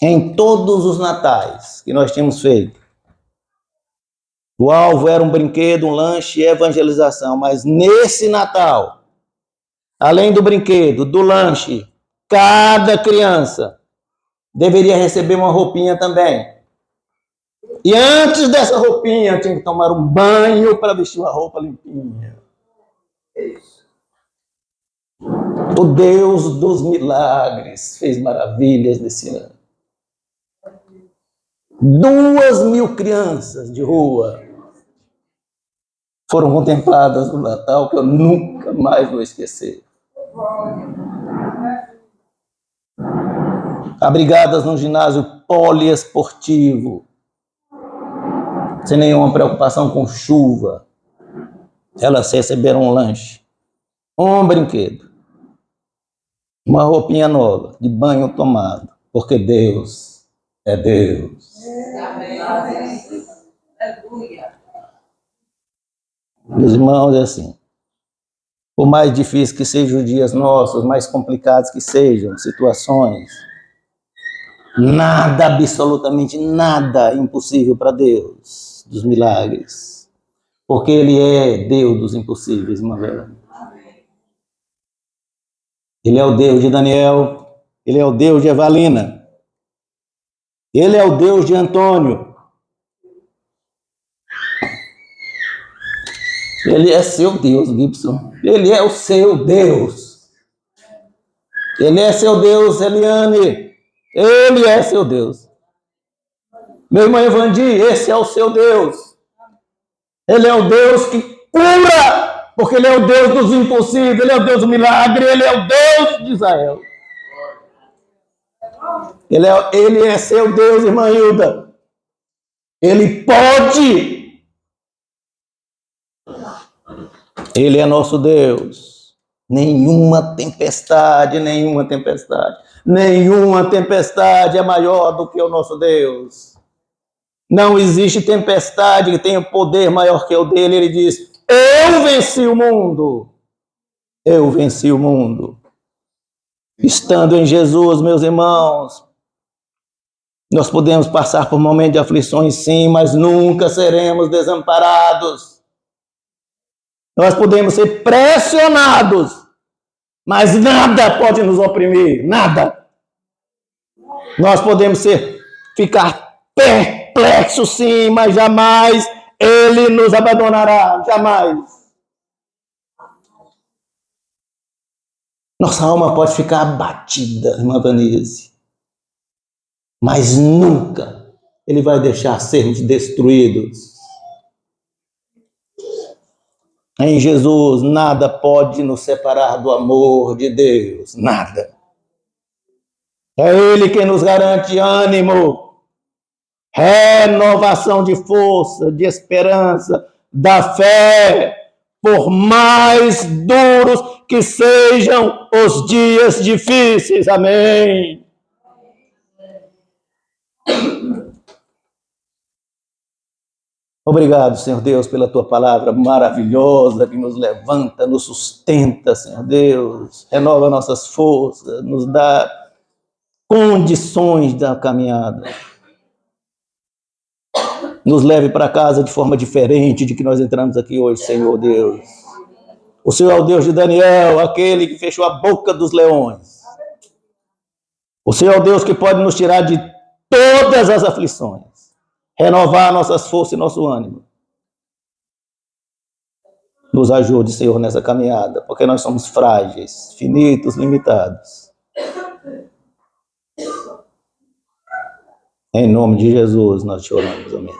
Em todos os natais que nós tínhamos feito, o alvo era um brinquedo, um lanche e evangelização. Mas nesse Natal, além do brinquedo, do lanche, cada criança deveria receber uma roupinha também. E antes dessa roupinha, tinha que tomar um banho para vestir uma roupa limpinha. O Deus dos milagres fez maravilhas nesse ano. 2.000 crianças de rua foram contempladas no Natal, que eu nunca mais vou esquecer. Abrigadas num ginásio poliesportivo, sem nenhuma preocupação com chuva, elas receberam um lanche, um brinquedo, uma roupinha nova, de banho tomado, porque Deus é Deus. Meus irmãos, é assim, por mais difíceis que sejam os dias nossos, mais complicados que sejam, situações, nada, absolutamente nada é impossível para Deus dos milagres, porque Ele é Deus dos impossíveis, uma vez. Ele é o Deus de Daniel, Ele é o Deus de Evalina, Ele é o Deus de Antônio. Ele é seu Deus, Gibson. Ele é o seu Deus. Ele é seu Deus, Eliane. Ele é seu Deus. Meu irmão Evandi, esse é o seu Deus. Ele é o Deus que cura, porque Ele é o Deus dos impossíveis, Ele é o Deus do milagre, Ele é o Deus de Israel. Ele é seu Deus, irmã Hilda. Ele pode. Ele é nosso Deus. Nenhuma tempestade é maior do que o nosso Deus. Não existe tempestade que tenha poder maior que o dele. Ele diz: eu venci o mundo. Eu venci o mundo. Estando em Jesus, meus irmãos, nós podemos passar por momentos de aflições, sim, mas nunca seremos desamparados. Nós podemos ser pressionados, mas nada pode nos oprimir, nada. Nós podemos ficar perplexos, sim, mas jamais Ele nos abandonará, jamais. Nossa alma pode ficar abatida, irmã Vanise, mas nunca Ele vai deixar sermos destruídos. Em Jesus, nada pode nos separar do amor de Deus, nada. É Ele quem nos garante ânimo, renovação de força, de esperança, da fé, por mais duros que sejam os dias difíceis. Amém. Obrigado, Senhor Deus, pela Tua palavra maravilhosa que nos levanta, nos sustenta, Senhor Deus. Renova nossas forças, nos dá condições da caminhada. Nos leve para casa de forma diferente de que nós entramos aqui hoje, Senhor Deus. O Senhor é o Deus de Daniel, aquele que fechou a boca dos leões. O Senhor é o Deus que pode nos tirar de todas as aflições. Renovar nossas forças e nosso ânimo. Nos ajude, Senhor, nessa caminhada, porque nós somos frágeis, finitos, limitados. Em nome de Jesus, nós te oramos. Amém.